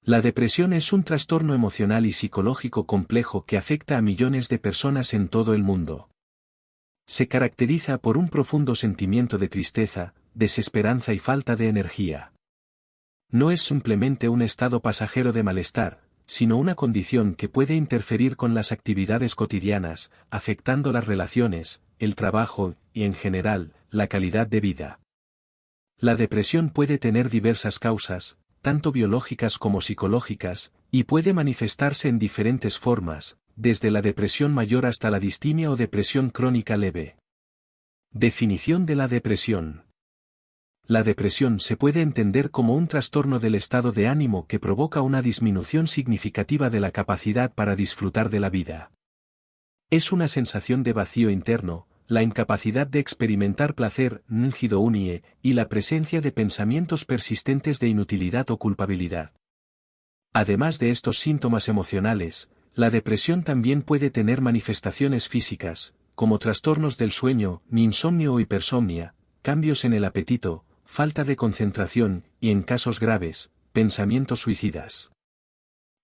La depresión es un trastorno emocional y psicológico complejo que afecta a millones de personas en todo el mundo. Se caracteriza por un profundo sentimiento de tristeza, desesperanza y falta de energía. No es simplemente un estado pasajero de malestar, sino una condición que puede interferir con las actividades cotidianas, afectando las relaciones, el trabajo y, en general, la calidad de vida. La depresión puede tener diversas causas, tanto biológicas como psicológicas, y puede manifestarse en diferentes formas, desde la depresión mayor hasta la distimia o depresión crónica leve. Definición de la depresión. La depresión se puede entender como un trastorno del estado de ánimo que provoca una disminución significativa de la capacidad para disfrutar de la vida. Es una sensación de vacío interno, la incapacidad de experimentar placer, ngidonie, y la presencia de pensamientos persistentes de inutilidad o culpabilidad. Además de estos síntomas emocionales, la depresión también puede tener manifestaciones físicas, como trastornos del sueño, insomnio o hipersomnia, cambios en el apetito, falta de concentración, y en casos graves, pensamientos suicidas.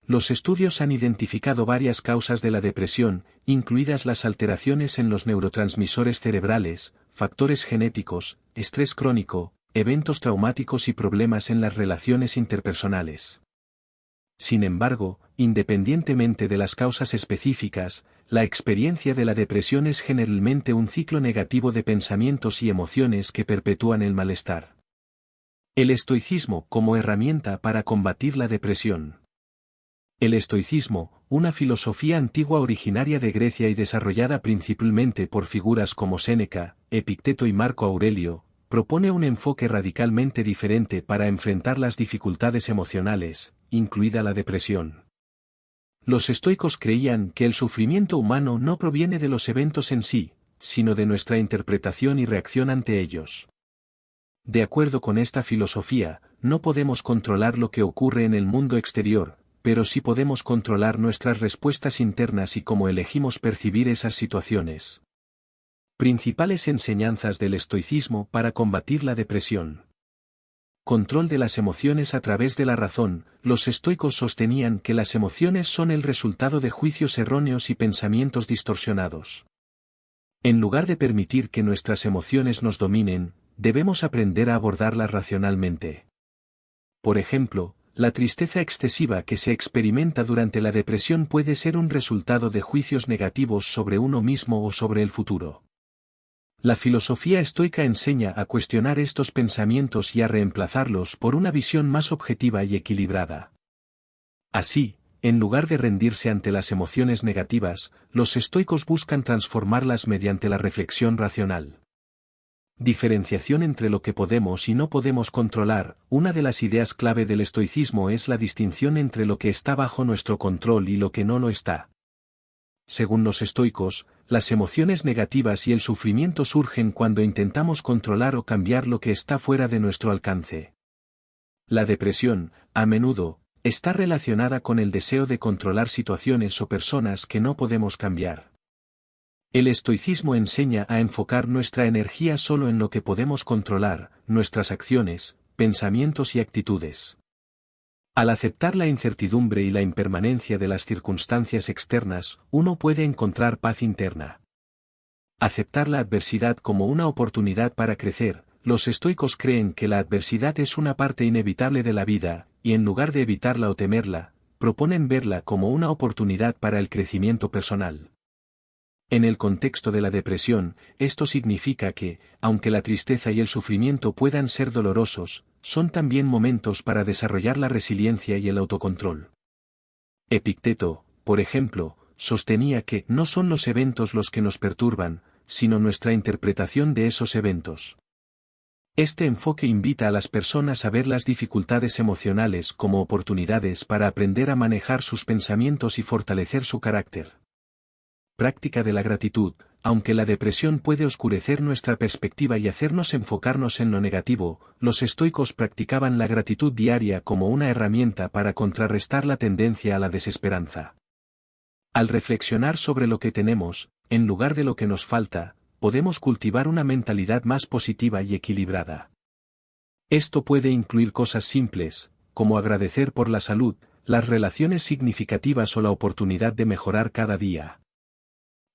Los estudios han identificado varias causas de la depresión, incluidas las alteraciones en los neurotransmisores cerebrales, factores genéticos, estrés crónico, eventos traumáticos y problemas en las relaciones interpersonales. Sin embargo, independientemente de las causas específicas, la experiencia de la depresión es generalmente un ciclo negativo de pensamientos y emociones que perpetúan el malestar. El estoicismo como herramienta para combatir la depresión. El estoicismo, una filosofía antigua originaria de Grecia y desarrollada principalmente por figuras como Séneca, Epicteto y Marco Aurelio, propone un enfoque radicalmente diferente para enfrentar las dificultades emocionales, incluida la depresión. Los estoicos creían que el sufrimiento humano no proviene de los eventos en sí, sino de nuestra interpretación y reacción ante ellos. De acuerdo con esta filosofía, no podemos controlar lo que ocurre en el mundo exterior, pero sí podemos controlar nuestras respuestas internas y cómo elegimos percibir esas situaciones. Principales enseñanzas del estoicismo para combatir la depresión. Control de las emociones a través de la razón. Los estoicos sostenían que las emociones son el resultado de juicios erróneos y pensamientos distorsionados. En lugar de permitir que nuestras emociones nos dominen, debemos aprender a abordarlas racionalmente. Por ejemplo, la tristeza excesiva que se experimenta durante la depresión puede ser un resultado de juicios negativos sobre uno mismo o sobre el futuro. La filosofía estoica enseña a cuestionar estos pensamientos y a reemplazarlos por una visión más objetiva y equilibrada. Así, en lugar de rendirse ante las emociones negativas, los estoicos buscan transformarlas mediante la reflexión racional. Diferenciación entre lo que podemos y no podemos controlar. Una de las ideas clave del estoicismo es la distinción entre lo que está bajo nuestro control y lo que no lo está. Según los estoicos, las emociones negativas y el sufrimiento surgen cuando intentamos controlar o cambiar lo que está fuera de nuestro alcance. La depresión, a menudo, está relacionada con el deseo de controlar situaciones o personas que no podemos cambiar. El estoicismo enseña a enfocar nuestra energía solo en lo que podemos controlar, nuestras acciones, pensamientos y actitudes. Al aceptar la incertidumbre y la impermanencia de las circunstancias externas, uno puede encontrar paz interna. Aceptar la adversidad como una oportunidad para crecer. Los estoicos creen que la adversidad es una parte inevitable de la vida, y en lugar de evitarla o temerla, proponen verla como una oportunidad para el crecimiento personal. En el contexto de la depresión, esto significa que, aunque la tristeza y el sufrimiento puedan ser dolorosos, son también momentos para desarrollar la resiliencia y el autocontrol. Epicteto, por ejemplo, sostenía que no son los eventos los que nos perturban, sino nuestra interpretación de esos eventos. Este enfoque invita a las personas a ver las dificultades emocionales como oportunidades para aprender a manejar sus pensamientos y fortalecer su carácter. Práctica de la gratitud. Aunque la depresión puede oscurecer nuestra perspectiva y hacernos enfocarnos en lo negativo, los estoicos practicaban la gratitud diaria como una herramienta para contrarrestar la tendencia a la desesperanza. Al reflexionar sobre lo que tenemos, en lugar de lo que nos falta, podemos cultivar una mentalidad más positiva y equilibrada. Esto puede incluir cosas simples, como agradecer por la salud, las relaciones significativas o la oportunidad de mejorar cada día.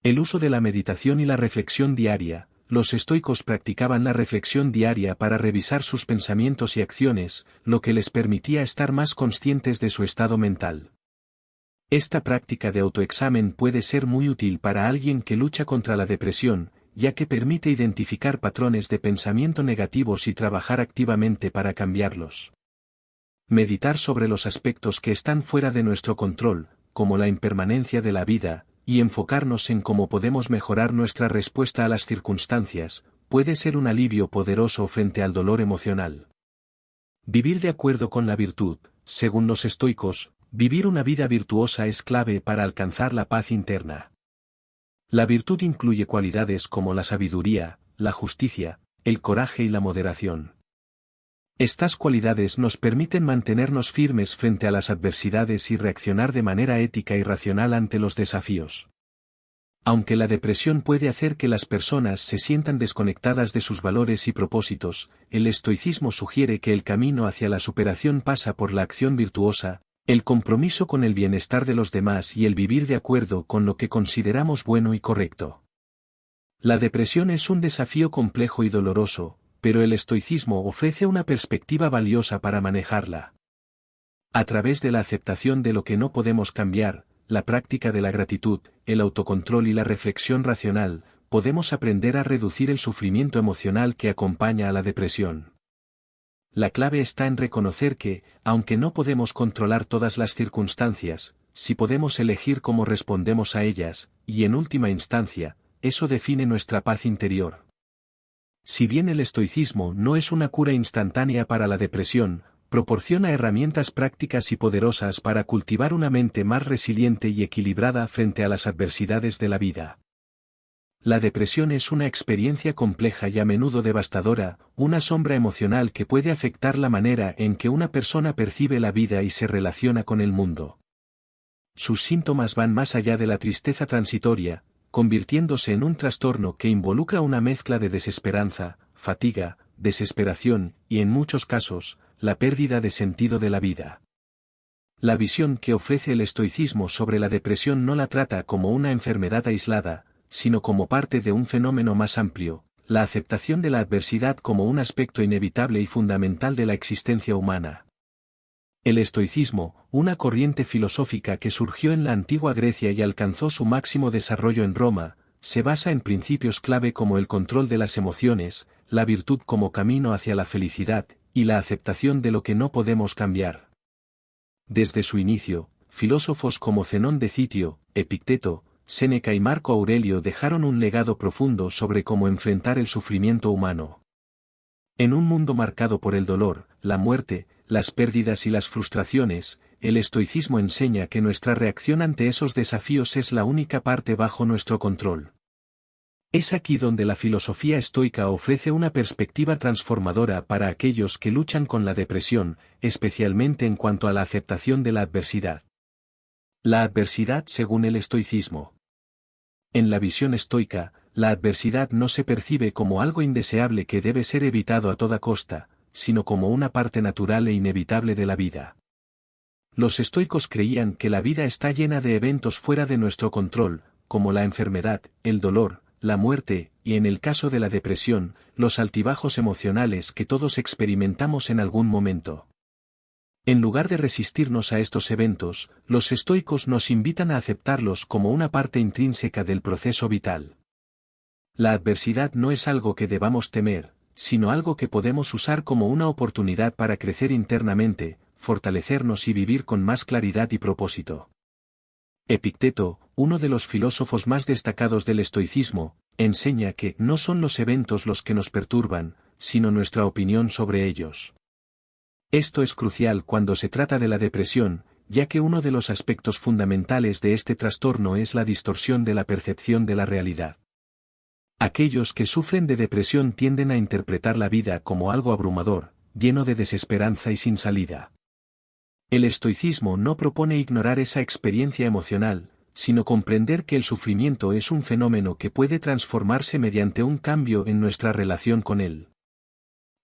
El uso de la meditación y la reflexión diaria. Los estoicos practicaban la reflexión diaria para revisar sus pensamientos y acciones, lo que les permitía estar más conscientes de su estado mental. Esta práctica de autoexamen puede ser muy útil para alguien que lucha contra la depresión, ya que permite identificar patrones de pensamiento negativos y trabajar activamente para cambiarlos. Meditar sobre los aspectos que están fuera de nuestro control, como la impermanencia de la vida, y enfocarnos en cómo podemos mejorar nuestra respuesta a las circunstancias, puede ser un alivio poderoso frente al dolor emocional. Vivir de acuerdo con la virtud. Según los estoicos, vivir una vida virtuosa es clave para alcanzar la paz interna. La virtud incluye cualidades como la sabiduría, la justicia, el coraje y la moderación. Estas cualidades nos permiten mantenernos firmes frente a las adversidades y reaccionar de manera ética y racional ante los desafíos. Aunque la depresión puede hacer que las personas se sientan desconectadas de sus valores y propósitos, el estoicismo sugiere que el camino hacia la superación pasa por la acción virtuosa, el compromiso con el bienestar de los demás y el vivir de acuerdo con lo que consideramos bueno y correcto. La depresión es un desafío complejo y doloroso, pero el estoicismo ofrece una perspectiva valiosa para manejarla. A través de la aceptación de lo que no podemos cambiar, la práctica de la gratitud, el autocontrol y la reflexión racional, podemos aprender a reducir el sufrimiento emocional que acompaña a la depresión. La clave está en reconocer que, aunque no podemos controlar todas las circunstancias, sí podemos elegir cómo respondemos a ellas, y en última instancia, eso define nuestra paz interior. Si bien el estoicismo no es una cura instantánea para la depresión, proporciona herramientas prácticas y poderosas para cultivar una mente más resiliente y equilibrada frente a las adversidades de la vida. La depresión es una experiencia compleja y a menudo devastadora, una sombra emocional que puede afectar la manera en que una persona percibe la vida y se relaciona con el mundo. Sus síntomas van más allá de la tristeza transitoria, convirtiéndose en un trastorno que involucra una mezcla de desesperanza, fatiga, desesperación y en muchos casos, la pérdida de sentido de la vida. La visión que ofrece el estoicismo sobre la depresión no la trata como una enfermedad aislada, sino como parte de un fenómeno más amplio, la aceptación de la adversidad como un aspecto inevitable y fundamental de la existencia humana. El estoicismo, una corriente filosófica que surgió en la antigua Grecia y alcanzó su máximo desarrollo en Roma, se basa en principios clave como el control de las emociones, la virtud como camino hacia la felicidad, y la aceptación de lo que no podemos cambiar. Desde su inicio, filósofos como Zenón de Citio, Epicteto, Séneca y Marco Aurelio dejaron un legado profundo sobre cómo enfrentar el sufrimiento humano. En un mundo marcado por el dolor, la muerte, las pérdidas y las frustraciones, el estoicismo enseña que nuestra reacción ante esos desafíos es la única parte bajo nuestro control. Es aquí donde la filosofía estoica ofrece una perspectiva transformadora para aquellos que luchan con la depresión, especialmente en cuanto a la aceptación de la adversidad. La adversidad según el estoicismo. En la visión estoica, la adversidad no se percibe como algo indeseable que debe ser evitado a toda costa, sino como una parte natural e inevitable de la vida. Los estoicos creían que la vida está llena de eventos fuera de nuestro control, como la enfermedad, el dolor, la muerte, y en el caso de la depresión, los altibajos emocionales que todos experimentamos en algún momento. En lugar de resistirnos a estos eventos, los estoicos nos invitan a aceptarlos como una parte intrínseca del proceso vital. La adversidad no es algo que debamos temer, sino algo que podemos usar como una oportunidad para crecer internamente, fortalecernos y vivir con más claridad y propósito. Epicteto, uno de los filósofos más destacados del estoicismo, enseña que no son los eventos los que nos perturban, sino nuestra opinión sobre ellos. Esto es crucial cuando se trata de la depresión, ya que uno de los aspectos fundamentales de este trastorno es la distorsión de la percepción de la realidad. Aquellos que sufren de depresión tienden a interpretar la vida como algo abrumador, lleno de desesperanza y sin salida. El estoicismo no propone ignorar esa experiencia emocional, sino comprender que el sufrimiento es un fenómeno que puede transformarse mediante un cambio en nuestra relación con él.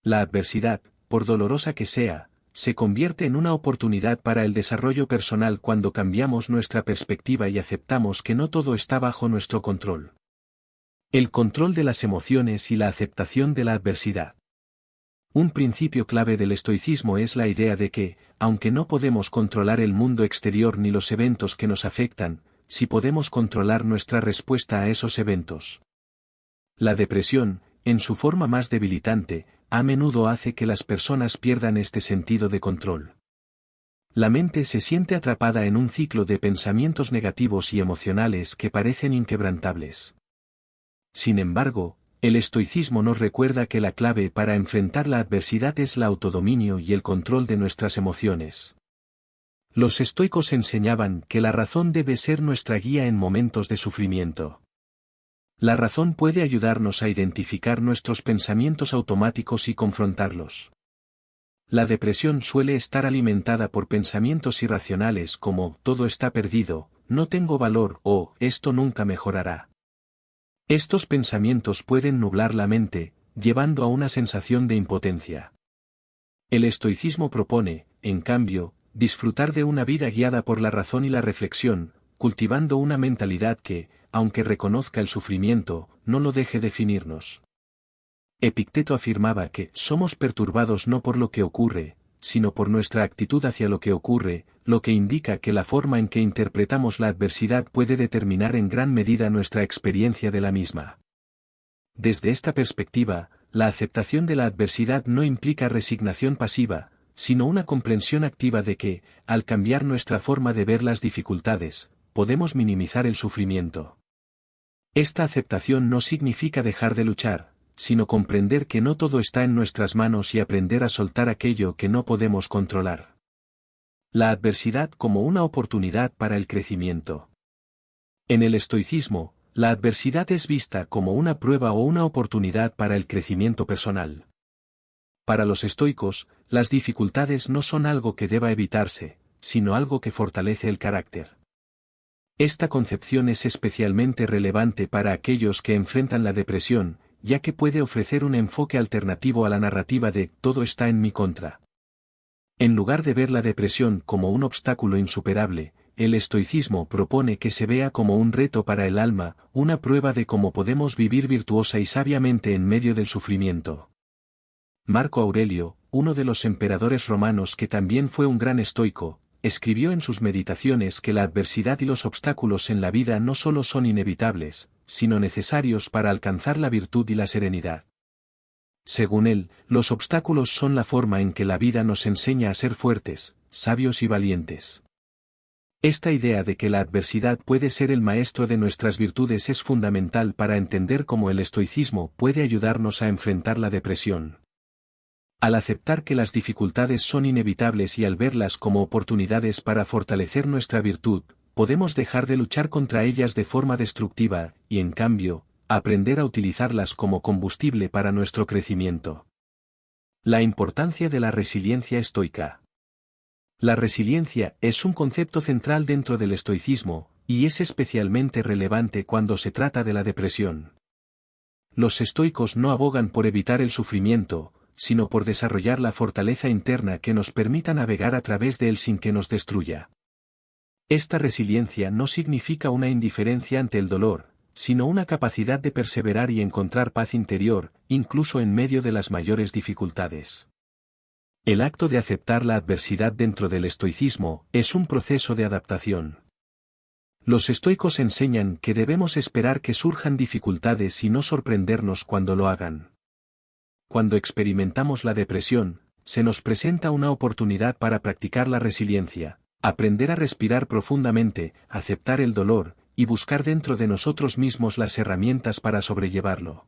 La adversidad, por dolorosa que sea, se convierte en una oportunidad para el desarrollo personal cuando cambiamos nuestra perspectiva y aceptamos que no todo está bajo nuestro control. El control de las emociones y la aceptación de la adversidad. Un principio clave del estoicismo es la idea de que, aunque no podemos controlar el mundo exterior ni los eventos que nos afectan, sí podemos controlar nuestra respuesta a esos eventos. La depresión, en su forma más debilitante, a menudo hace que las personas pierdan este sentido de control. La mente se siente atrapada en un ciclo de pensamientos negativos y emocionales que parecen inquebrantables. Sin embargo, el estoicismo nos recuerda que la clave para enfrentar la adversidad es el autodominio y el control de nuestras emociones. Los estoicos enseñaban que la razón debe ser nuestra guía en momentos de sufrimiento. La razón puede ayudarnos a identificar nuestros pensamientos automáticos y confrontarlos. La depresión suele estar alimentada por pensamientos irracionales como todo está perdido, no tengo valor o esto nunca mejorará. Estos pensamientos pueden nublar la mente, llevando a una sensación de impotencia. El estoicismo propone, en cambio, disfrutar de una vida guiada por la razón y la reflexión, cultivando una mentalidad que, aunque reconozca el sufrimiento, no lo deje definirnos. Epicteto afirmaba que somos perturbados no por lo que ocurre, sino por nuestra actitud hacia lo que ocurre, lo que indica que la forma en que interpretamos la adversidad puede determinar en gran medida nuestra experiencia de la misma. Desde esta perspectiva, la aceptación de la adversidad no implica resignación pasiva, sino una comprensión activa de que, al cambiar nuestra forma de ver las dificultades, podemos minimizar el sufrimiento. Esta aceptación no significa dejar de luchar, sino comprender que no todo está en nuestras manos y aprender a soltar aquello que no podemos controlar. La adversidad como una oportunidad para el crecimiento. En el estoicismo, la adversidad es vista como una prueba o una oportunidad para el crecimiento personal. Para los estoicos, las dificultades no son algo que deba evitarse, sino algo que fortalece el carácter. Esta concepción es especialmente relevante para aquellos que enfrentan la depresión, ya que puede ofrecer un enfoque alternativo a la narrativa de todo está en mi contra. En lugar de ver la depresión como un obstáculo insuperable, el estoicismo propone que se vea como un reto para el alma, una prueba de cómo podemos vivir virtuosa y sabiamente en medio del sufrimiento. Marco Aurelio, uno de los emperadores romanos que también fue un gran estoico, escribió en sus meditaciones que la adversidad y los obstáculos en la vida no solo son inevitables, sino necesarios para alcanzar la virtud y la serenidad. Según él, los obstáculos son la forma en que la vida nos enseña a ser fuertes, sabios y valientes. Esta idea de que la adversidad puede ser el maestro de nuestras virtudes es fundamental para entender cómo el estoicismo puede ayudarnos a enfrentar la depresión. Al aceptar que las dificultades son inevitables y al verlas como oportunidades para fortalecer nuestra virtud, podemos dejar de luchar contra ellas de forma destructiva, y en cambio, aprender a utilizarlas como combustible para nuestro crecimiento. La importancia de la resiliencia estoica. La resiliencia es un concepto central dentro del estoicismo, y es especialmente relevante cuando se trata de la depresión. Los estoicos no abogan por evitar el sufrimiento, sino por desarrollar la fortaleza interna que nos permita navegar a través de él sin que nos destruya. Esta resiliencia no significa una indiferencia ante el dolor, sino una capacidad de perseverar y encontrar paz interior, incluso en medio de las mayores dificultades. El acto de aceptar la adversidad dentro del estoicismo es un proceso de adaptación. Los estoicos enseñan que debemos esperar que surjan dificultades y no sorprendernos cuando lo hagan. Cuando experimentamos la depresión, se nos presenta una oportunidad para practicar la resiliencia, aprender a respirar profundamente, aceptar el dolor, y buscar dentro de nosotros mismos las herramientas para sobrellevarlo.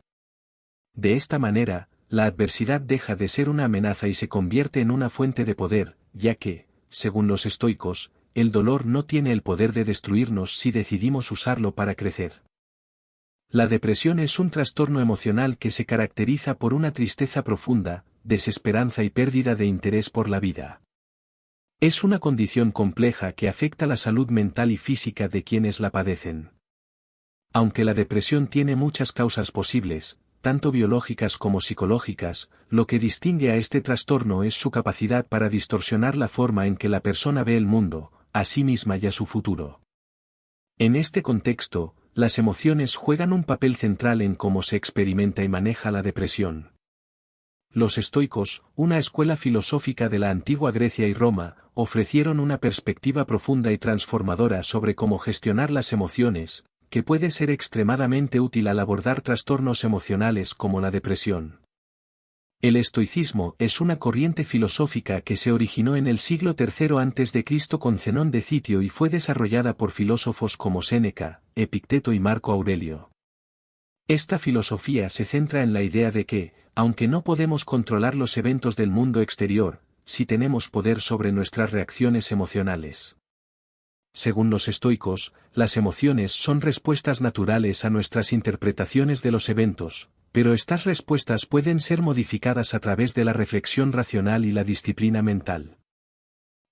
De esta manera, la adversidad deja de ser una amenaza y se convierte en una fuente de poder, ya que, según los estoicos, el dolor no tiene el poder de destruirnos si decidimos usarlo para crecer. La depresión es un trastorno emocional que se caracteriza por una tristeza profunda, desesperanza y pérdida de interés por la vida. Es una condición compleja que afecta la salud mental y física de quienes la padecen. Aunque la depresión tiene muchas causas posibles, tanto biológicas como psicológicas, lo que distingue a este trastorno es su capacidad para distorsionar la forma en que la persona ve el mundo, a sí misma y a su futuro. En este contexto, las emociones juegan un papel central en cómo se experimenta y maneja la depresión. Los estoicos, una escuela filosófica de la antigua Grecia y Roma, ofrecieron una perspectiva profunda y transformadora sobre cómo gestionar las emociones, que puede ser extremadamente útil al abordar trastornos emocionales como la depresión. El estoicismo es una corriente filosófica que se originó en el siglo III a.C. con Zenón de Citio y fue desarrollada por filósofos como Séneca, Epicteto y Marco Aurelio. Esta filosofía se centra en la idea de que, aunque no podemos controlar los eventos del mundo exterior, sí tenemos poder sobre nuestras reacciones emocionales. Según los estoicos, las emociones son respuestas naturales a nuestras interpretaciones de los eventos, pero estas respuestas pueden ser modificadas a través de la reflexión racional y la disciplina mental.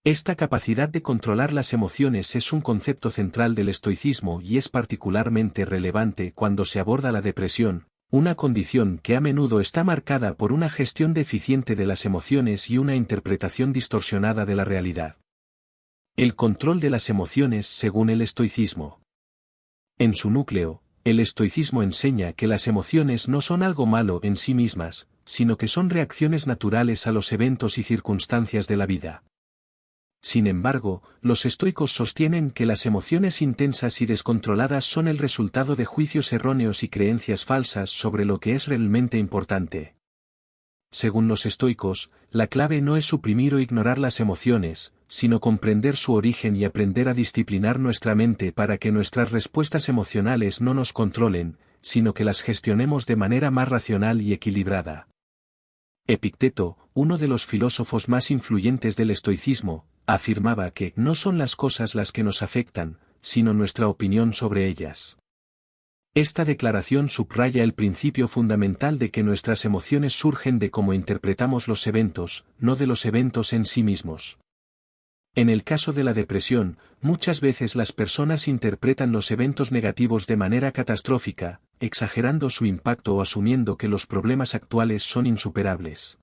Esta capacidad de controlar las emociones es un concepto central del estoicismo y es particularmente relevante cuando se aborda la depresión, una condición que a menudo está marcada por una gestión deficiente de las emociones y una interpretación distorsionada de la realidad. El control de las emociones según el estoicismo. En su núcleo, el estoicismo enseña que las emociones no son algo malo en sí mismas, sino que son reacciones naturales a los eventos y circunstancias de la vida. Sin embargo, los estoicos sostienen que las emociones intensas y descontroladas son el resultado de juicios erróneos y creencias falsas sobre lo que es realmente importante. Según los estoicos, la clave no es suprimir o ignorar las emociones, sino comprender su origen y aprender a disciplinar nuestra mente para que nuestras respuestas emocionales no nos controlen, sino que las gestionemos de manera más racional y equilibrada. Epicteto, uno de los filósofos más influyentes del estoicismo, afirmaba que no son las cosas las que nos afectan, sino nuestra opinión sobre ellas. Esta declaración subraya el principio fundamental de que nuestras emociones surgen de cómo interpretamos los eventos, no de los eventos en sí mismos. En el caso de la depresión, muchas veces las personas interpretan los eventos negativos de manera catastrófica, exagerando su impacto o asumiendo que los problemas actuales son insuperables.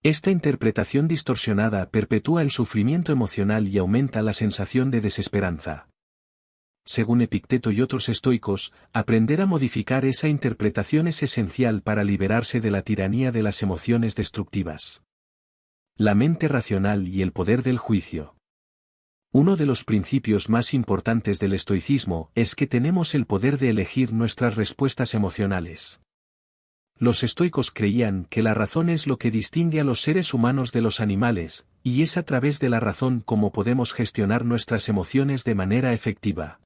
Esta interpretación distorsionada perpetúa el sufrimiento emocional y aumenta la sensación de desesperanza. Según Epicteto y otros estoicos, aprender a modificar esa interpretación es esencial para liberarse de la tiranía de las emociones destructivas. La mente racional y el poder del juicio. Uno de los principios más importantes del estoicismo es que tenemos el poder de elegir nuestras respuestas emocionales. Los estoicos creían que la razón es lo que distingue a los seres humanos de los animales, y es a través de la razón cómo podemos gestionar nuestras emociones de manera efectiva.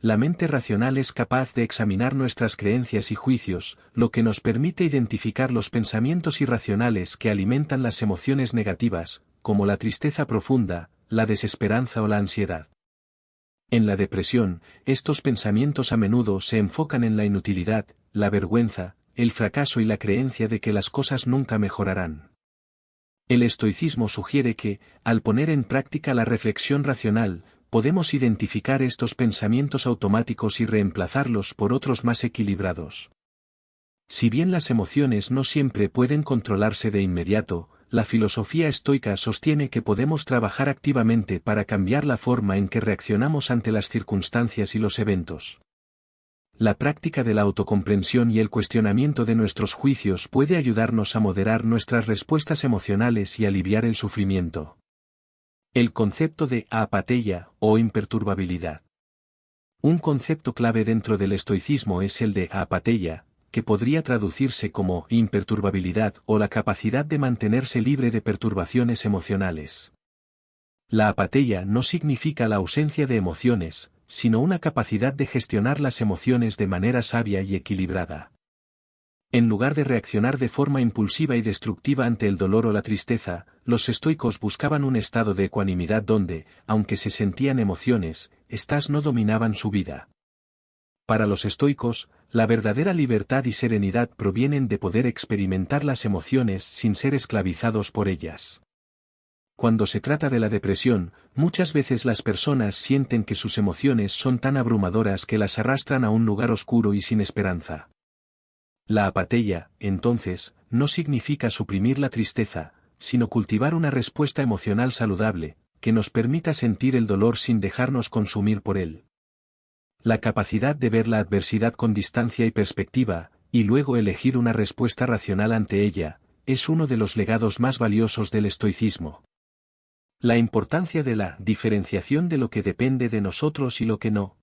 La mente racional es capaz de examinar nuestras creencias y juicios, lo que nos permite identificar los pensamientos irracionales que alimentan las emociones negativas, como la tristeza profunda, la desesperanza o la ansiedad. En la depresión, estos pensamientos a menudo se enfocan en la inutilidad, la vergüenza, el fracaso y la creencia de que las cosas nunca mejorarán. El estoicismo sugiere que, al poner en práctica la reflexión racional, podemos identificar estos pensamientos automáticos y reemplazarlos por otros más equilibrados. Si bien las emociones no siempre pueden controlarse de inmediato, la filosofía estoica sostiene que podemos trabajar activamente para cambiar la forma en que reaccionamos ante las circunstancias y los eventos. La práctica de la autocomprensión y el cuestionamiento de nuestros juicios puede ayudarnos a moderar nuestras respuestas emocionales y aliviar el sufrimiento. El concepto de apatheia, o imperturbabilidad. Un concepto clave dentro del estoicismo es el de apatheia, que podría traducirse como imperturbabilidad o la capacidad de mantenerse libre de perturbaciones emocionales. La apatheia no significa la ausencia de emociones, sino una capacidad de gestionar las emociones de manera sabia y equilibrada. En lugar de reaccionar de forma impulsiva y destructiva ante el dolor o la tristeza, los estoicos buscaban un estado de ecuanimidad donde, aunque se sentían emociones, éstas no dominaban su vida. Para los estoicos, la verdadera libertad y serenidad provienen de poder experimentar las emociones sin ser esclavizados por ellas. Cuando se trata de la depresión, muchas veces las personas sienten que sus emociones son tan abrumadoras que las arrastran a un lugar oscuro y sin esperanza. La apatía, entonces, no significa suprimir la tristeza, sino cultivar una respuesta emocional saludable, que nos permita sentir el dolor sin dejarnos consumir por él. La capacidad de ver la adversidad con distancia y perspectiva, y luego elegir una respuesta racional ante ella, es uno de los legados más valiosos del estoicismo. La importancia de la diferenciación de lo que depende de nosotros y lo que no.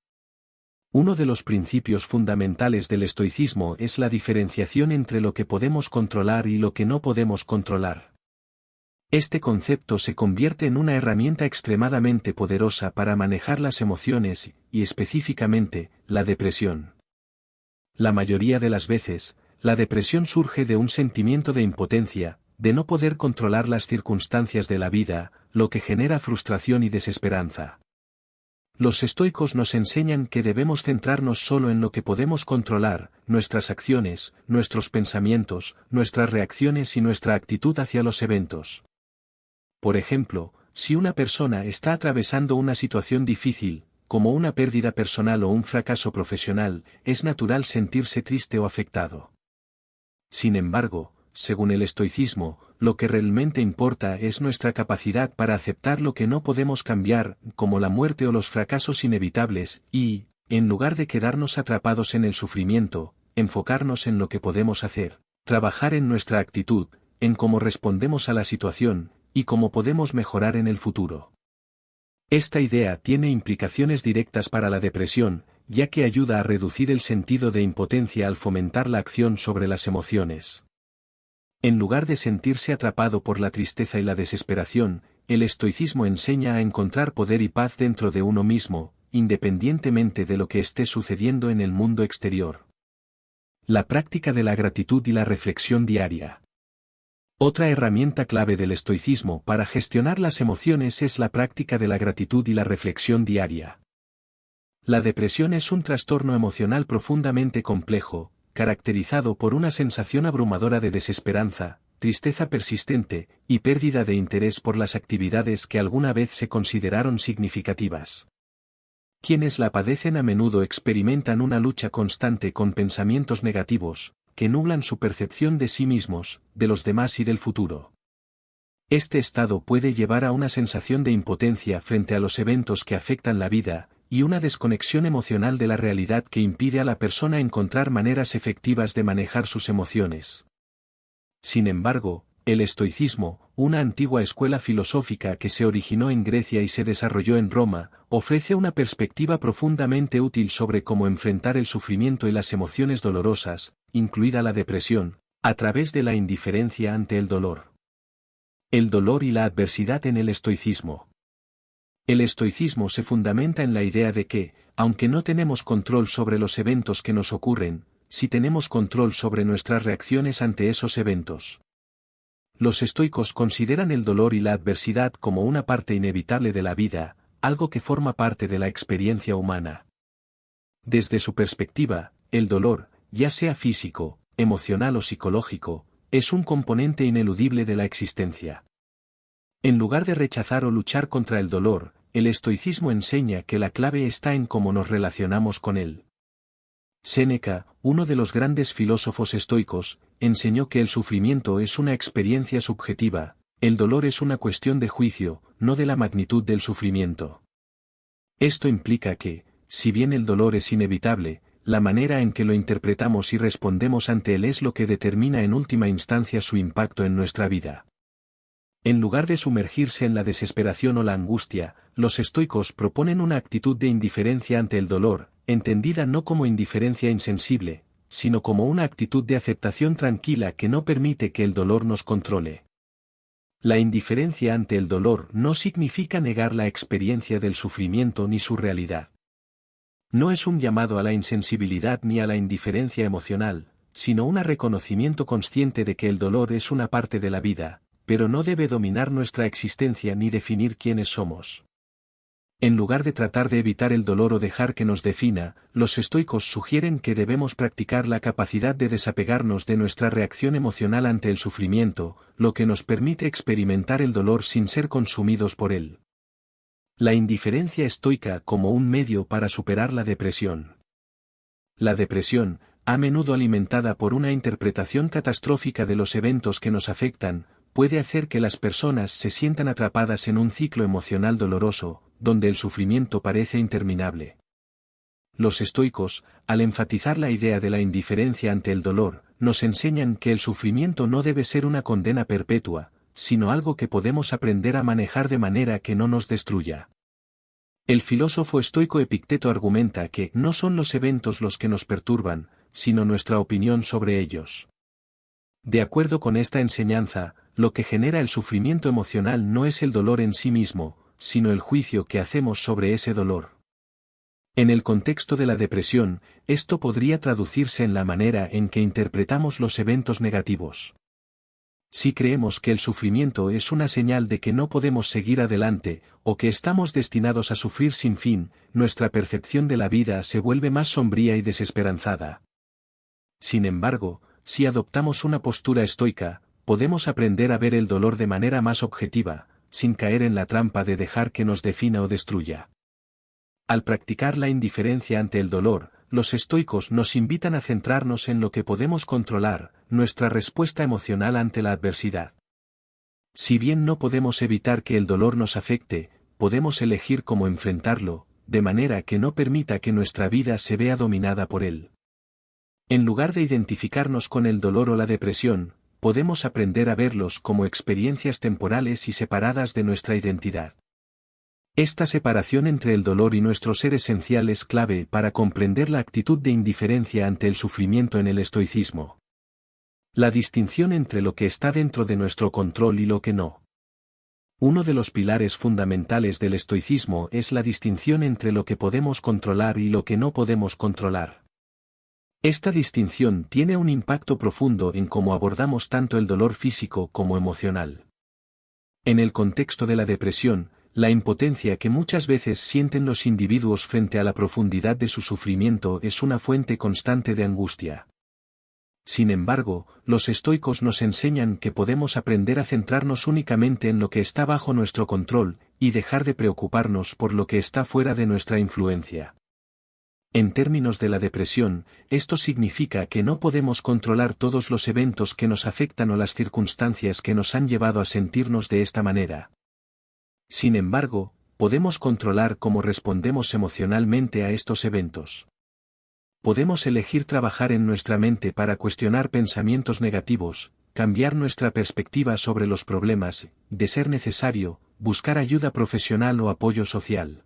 Uno de los principios fundamentales del estoicismo es la diferenciación entre lo que podemos controlar y lo que no podemos controlar. Este concepto se convierte en una herramienta extremadamente poderosa para manejar las emociones, y específicamente, la depresión. La mayoría de las veces, la depresión surge de un sentimiento de impotencia, de no poder controlar las circunstancias de la vida, lo que genera frustración y desesperanza. Los estoicos nos enseñan que debemos centrarnos solo en lo que podemos controlar, nuestras acciones, nuestros pensamientos, nuestras reacciones y nuestra actitud hacia los eventos. Por ejemplo, si una persona está atravesando una situación difícil, como una pérdida personal o un fracaso profesional, es natural sentirse triste o afectado. Sin embargo, según el estoicismo, lo que realmente importa es nuestra capacidad para aceptar lo que no podemos cambiar, como la muerte o los fracasos inevitables, y, en lugar de quedarnos atrapados en el sufrimiento, enfocarnos en lo que podemos hacer, trabajar en nuestra actitud, en cómo respondemos a la situación, y cómo podemos mejorar en el futuro. Esta idea tiene implicaciones directas para la depresión, ya que ayuda a reducir el sentido de impotencia al fomentar la acción sobre las emociones. En lugar de sentirse atrapado por la tristeza y la desesperación, el estoicismo enseña a encontrar poder y paz dentro de uno mismo, independientemente de lo que esté sucediendo en el mundo exterior. La práctica de la gratitud y la reflexión diaria. Otra herramienta clave del estoicismo para gestionar las emociones es la práctica de la gratitud y la reflexión diaria. La depresión es un trastorno emocional profundamente complejo, caracterizado por una sensación abrumadora de desesperanza, tristeza persistente, y pérdida de interés por las actividades que alguna vez se consideraron significativas. Quienes la padecen a menudo experimentan una lucha constante con pensamientos negativos, que nublan su percepción de sí mismos, de los demás y del futuro. Este estado puede llevar a una sensación de impotencia frente a los eventos que afectan la vida, y una desconexión emocional de la realidad que impide a la persona encontrar maneras efectivas de manejar sus emociones. Sin embargo, el estoicismo, una antigua escuela filosófica que se originó en Grecia y se desarrolló en Roma, ofrece una perspectiva profundamente útil sobre cómo enfrentar el sufrimiento y las emociones dolorosas, incluida la depresión, a través de la indiferencia ante el dolor. El dolor y la adversidad en el estoicismo. El estoicismo se fundamenta en la idea de que, aunque no tenemos control sobre los eventos que nos ocurren, sí tenemos control sobre nuestras reacciones ante esos eventos. Los estoicos consideran el dolor y la adversidad como una parte inevitable de la vida, algo que forma parte de la experiencia humana. Desde su perspectiva, el dolor, ya sea físico, emocional o psicológico, es un componente ineludible de la existencia. En lugar de rechazar o luchar contra el dolor, el estoicismo enseña que la clave está en cómo nos relacionamos con él. Séneca, uno de los grandes filósofos estoicos, enseñó que el sufrimiento es una experiencia subjetiva, el dolor es una cuestión de juicio, no de la magnitud del sufrimiento. Esto implica que, si bien el dolor es inevitable, la manera en que lo interpretamos y respondemos ante él es lo que determina en última instancia su impacto en nuestra vida. En lugar de sumergirse en la desesperación o la angustia, los estoicos proponen una actitud de indiferencia ante el dolor, entendida no como indiferencia insensible, sino como una actitud de aceptación tranquila que no permite que el dolor nos controle. La indiferencia ante el dolor no significa negar la experiencia del sufrimiento ni su realidad. No es un llamado a la insensibilidad ni a la indiferencia emocional, sino un reconocimiento consciente de que el dolor es una parte de la vida, pero no debe dominar nuestra existencia ni definir quiénes somos. En lugar de tratar de evitar el dolor o dejar que nos defina, los estoicos sugieren que debemos practicar la capacidad de desapegarnos de nuestra reacción emocional ante el sufrimiento, lo que nos permite experimentar el dolor sin ser consumidos por él. La indiferencia estoica como un medio para superar la depresión. La depresión, a menudo alimentada por una interpretación catastrófica de los eventos que nos afectan, puede hacer que las personas se sientan atrapadas en un ciclo emocional doloroso, donde el sufrimiento parece interminable. Los estoicos, al enfatizar la idea de la indiferencia ante el dolor, nos enseñan que el sufrimiento no debe ser una condena perpetua, sino algo que podemos aprender a manejar de manera que no nos destruya. El filósofo estoico Epicteto argumenta que no son los eventos los que nos perturban, sino nuestra opinión sobre ellos. De acuerdo con esta enseñanza, lo que genera el sufrimiento emocional no es el dolor en sí mismo, sino el juicio que hacemos sobre ese dolor. En el contexto de la depresión, esto podría traducirse en la manera en que interpretamos los eventos negativos. Si creemos que el sufrimiento es una señal de que no podemos seguir adelante, o que estamos destinados a sufrir sin fin, nuestra percepción de la vida se vuelve más sombría y desesperanzada. Sin embargo, si adoptamos una postura estoica, podemos aprender a ver el dolor de manera más objetiva, sin caer en la trampa de dejar que nos defina o destruya. Al practicar la indiferencia ante el dolor, los estoicos nos invitan a centrarnos en lo que podemos controlar, nuestra respuesta emocional ante la adversidad. Si bien no podemos evitar que el dolor nos afecte, podemos elegir cómo enfrentarlo, de manera que no permita que nuestra vida se vea dominada por él. En lugar de identificarnos con el dolor o la depresión, podemos aprender a verlos como experiencias temporales y separadas de nuestra identidad. Esta separación entre el dolor y nuestro ser esencial es clave para comprender la actitud de indiferencia ante el sufrimiento en el estoicismo. La distinción entre lo que está dentro de nuestro control y lo que no. Uno de los pilares fundamentales del estoicismo es la distinción entre lo que podemos controlar y lo que no podemos controlar. Esta distinción tiene un impacto profundo en cómo abordamos tanto el dolor físico como emocional. En el contexto de la depresión, la impotencia que muchas veces sienten los individuos frente a la profundidad de su sufrimiento es una fuente constante de angustia. Sin embargo, los estoicos nos enseñan que podemos aprender a centrarnos únicamente en lo que está bajo nuestro control, y dejar de preocuparnos por lo que está fuera de nuestra influencia. En términos de la depresión, esto significa que no podemos controlar todos los eventos que nos afectan o las circunstancias que nos han llevado a sentirnos de esta manera. Sin embargo, podemos controlar cómo respondemos emocionalmente a estos eventos. Podemos elegir trabajar en nuestra mente para cuestionar pensamientos negativos, cambiar nuestra perspectiva sobre los problemas, de ser necesario, buscar ayuda profesional o apoyo social.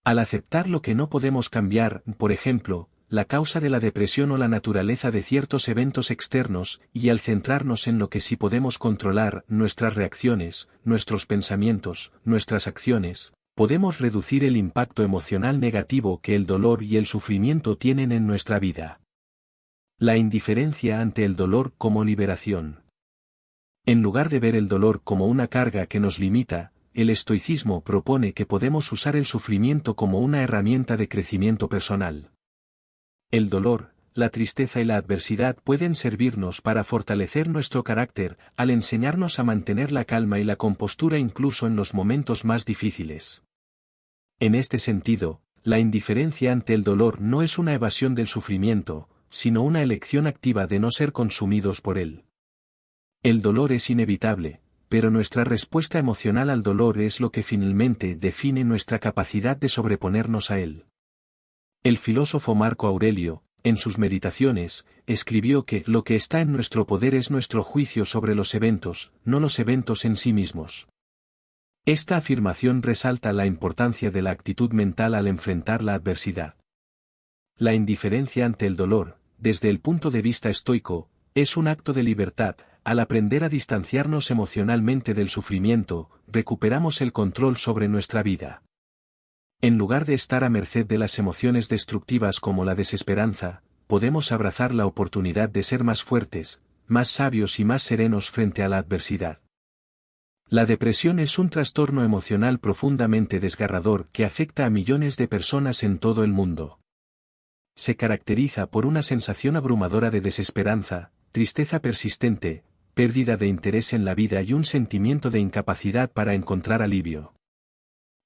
Al aceptar lo que no podemos cambiar, por ejemplo, la causa de la depresión o la naturaleza de ciertos eventos externos, y al centrarnos en lo que sí podemos controlar, nuestras reacciones, nuestros pensamientos, nuestras acciones, podemos reducir el impacto emocional negativo que el dolor y el sufrimiento tienen en nuestra vida. La indiferencia ante el dolor como liberación. En lugar de ver el dolor como una carga que nos limita, el estoicismo propone que podemos usar el sufrimiento como una herramienta de crecimiento personal. El dolor, la tristeza y la adversidad pueden servirnos para fortalecer nuestro carácter, al enseñarnos a mantener la calma y la compostura incluso en los momentos más difíciles. En este sentido, la indiferencia ante el dolor no es una evasión del sufrimiento, sino una elección activa de no ser consumidos por él. El dolor es inevitable, pero nuestra respuesta emocional al dolor es lo que finalmente define nuestra capacidad de sobreponernos a él. El filósofo Marco Aurelio, en sus Meditaciones, escribió que lo que está en nuestro poder es nuestro juicio sobre los eventos, no los eventos en sí mismos. Esta afirmación resalta la importancia de la actitud mental al enfrentar la adversidad. La indiferencia ante el dolor, desde el punto de vista estoico, es un acto de libertad. Al aprender a distanciarnos emocionalmente del sufrimiento, recuperamos el control sobre nuestra vida. En lugar de estar a merced de las emociones destructivas como la desesperanza, podemos abrazar la oportunidad de ser más fuertes, más sabios y más serenos frente a la adversidad. La depresión es un trastorno emocional profundamente desgarrador que afecta a millones de personas en todo el mundo. Se caracteriza por una sensación abrumadora de desesperanza, tristeza persistente, pérdida de interés en la vida y un sentimiento de incapacidad para encontrar alivio.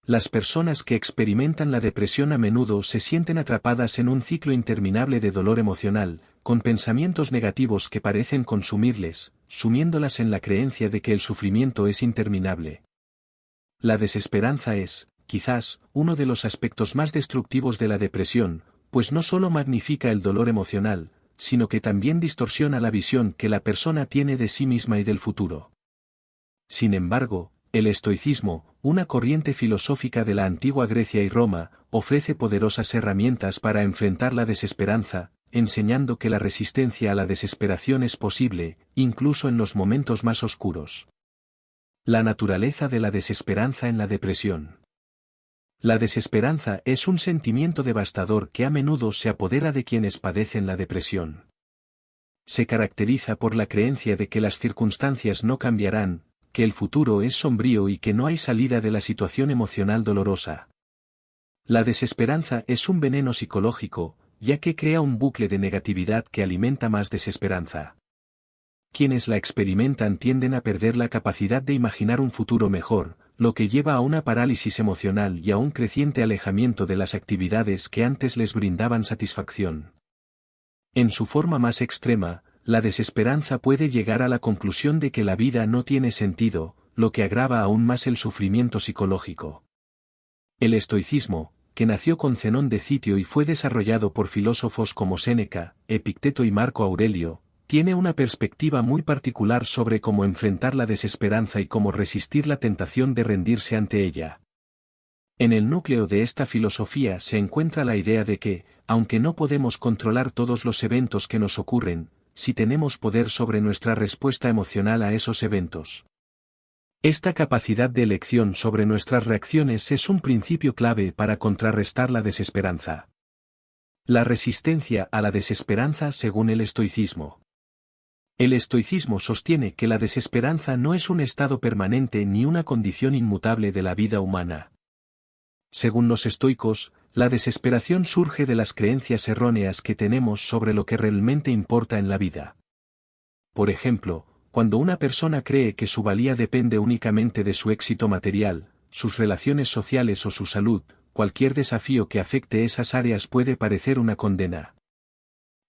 Las personas que experimentan la depresión a menudo se sienten atrapadas en un ciclo interminable de dolor emocional, con pensamientos negativos que parecen consumirles, sumiéndolas en la creencia de que el sufrimiento es interminable. La desesperanza es, quizás, uno de los aspectos más destructivos de la depresión, pues no solo magnifica el dolor emocional, sino que también distorsiona la visión que la persona tiene de sí misma y del futuro. Sin embargo, el estoicismo, una corriente filosófica de la antigua Grecia y Roma, ofrece poderosas herramientas para enfrentar la desesperanza, enseñando que la resistencia a la desesperación es posible, incluso en los momentos más oscuros. La naturaleza de la desesperanza en la depresión. La desesperanza es un sentimiento devastador que a menudo se apodera de quienes padecen la depresión. Se caracteriza por la creencia de que las circunstancias no cambiarán, que el futuro es sombrío y que no hay salida de la situación emocional dolorosa. La desesperanza es un veneno psicológico, ya que crea un bucle de negatividad que alimenta más desesperanza. Quienes la experimentan tienden a perder la capacidad de imaginar un futuro mejor, lo que lleva a una parálisis emocional y a un creciente alejamiento de las actividades que antes les brindaban satisfacción. En su forma más extrema, la desesperanza puede llegar a la conclusión de que la vida no tiene sentido, lo que agrava aún más el sufrimiento psicológico. El estoicismo, que nació con Zenón de Citio y fue desarrollado por filósofos como Séneca, Epicteto y Marco Aurelio, tiene una perspectiva muy particular sobre cómo enfrentar la desesperanza y cómo resistir la tentación de rendirse ante ella. En el núcleo de esta filosofía se encuentra la idea de que, aunque no podemos controlar todos los eventos que nos ocurren, sí tenemos poder sobre nuestra respuesta emocional a esos eventos. Esta capacidad de elección sobre nuestras reacciones es un principio clave para contrarrestar la desesperanza. La resistencia a la desesperanza según el estoicismo. El estoicismo sostiene que la desesperanza no es un estado permanente ni una condición inmutable de la vida humana. Según los estoicos, la desesperación surge de las creencias erróneas que tenemos sobre lo que realmente importa en la vida. Por ejemplo, cuando una persona cree que su valía depende únicamente de su éxito material, sus relaciones sociales o su salud, cualquier desafío que afecte esas áreas puede parecer una condena.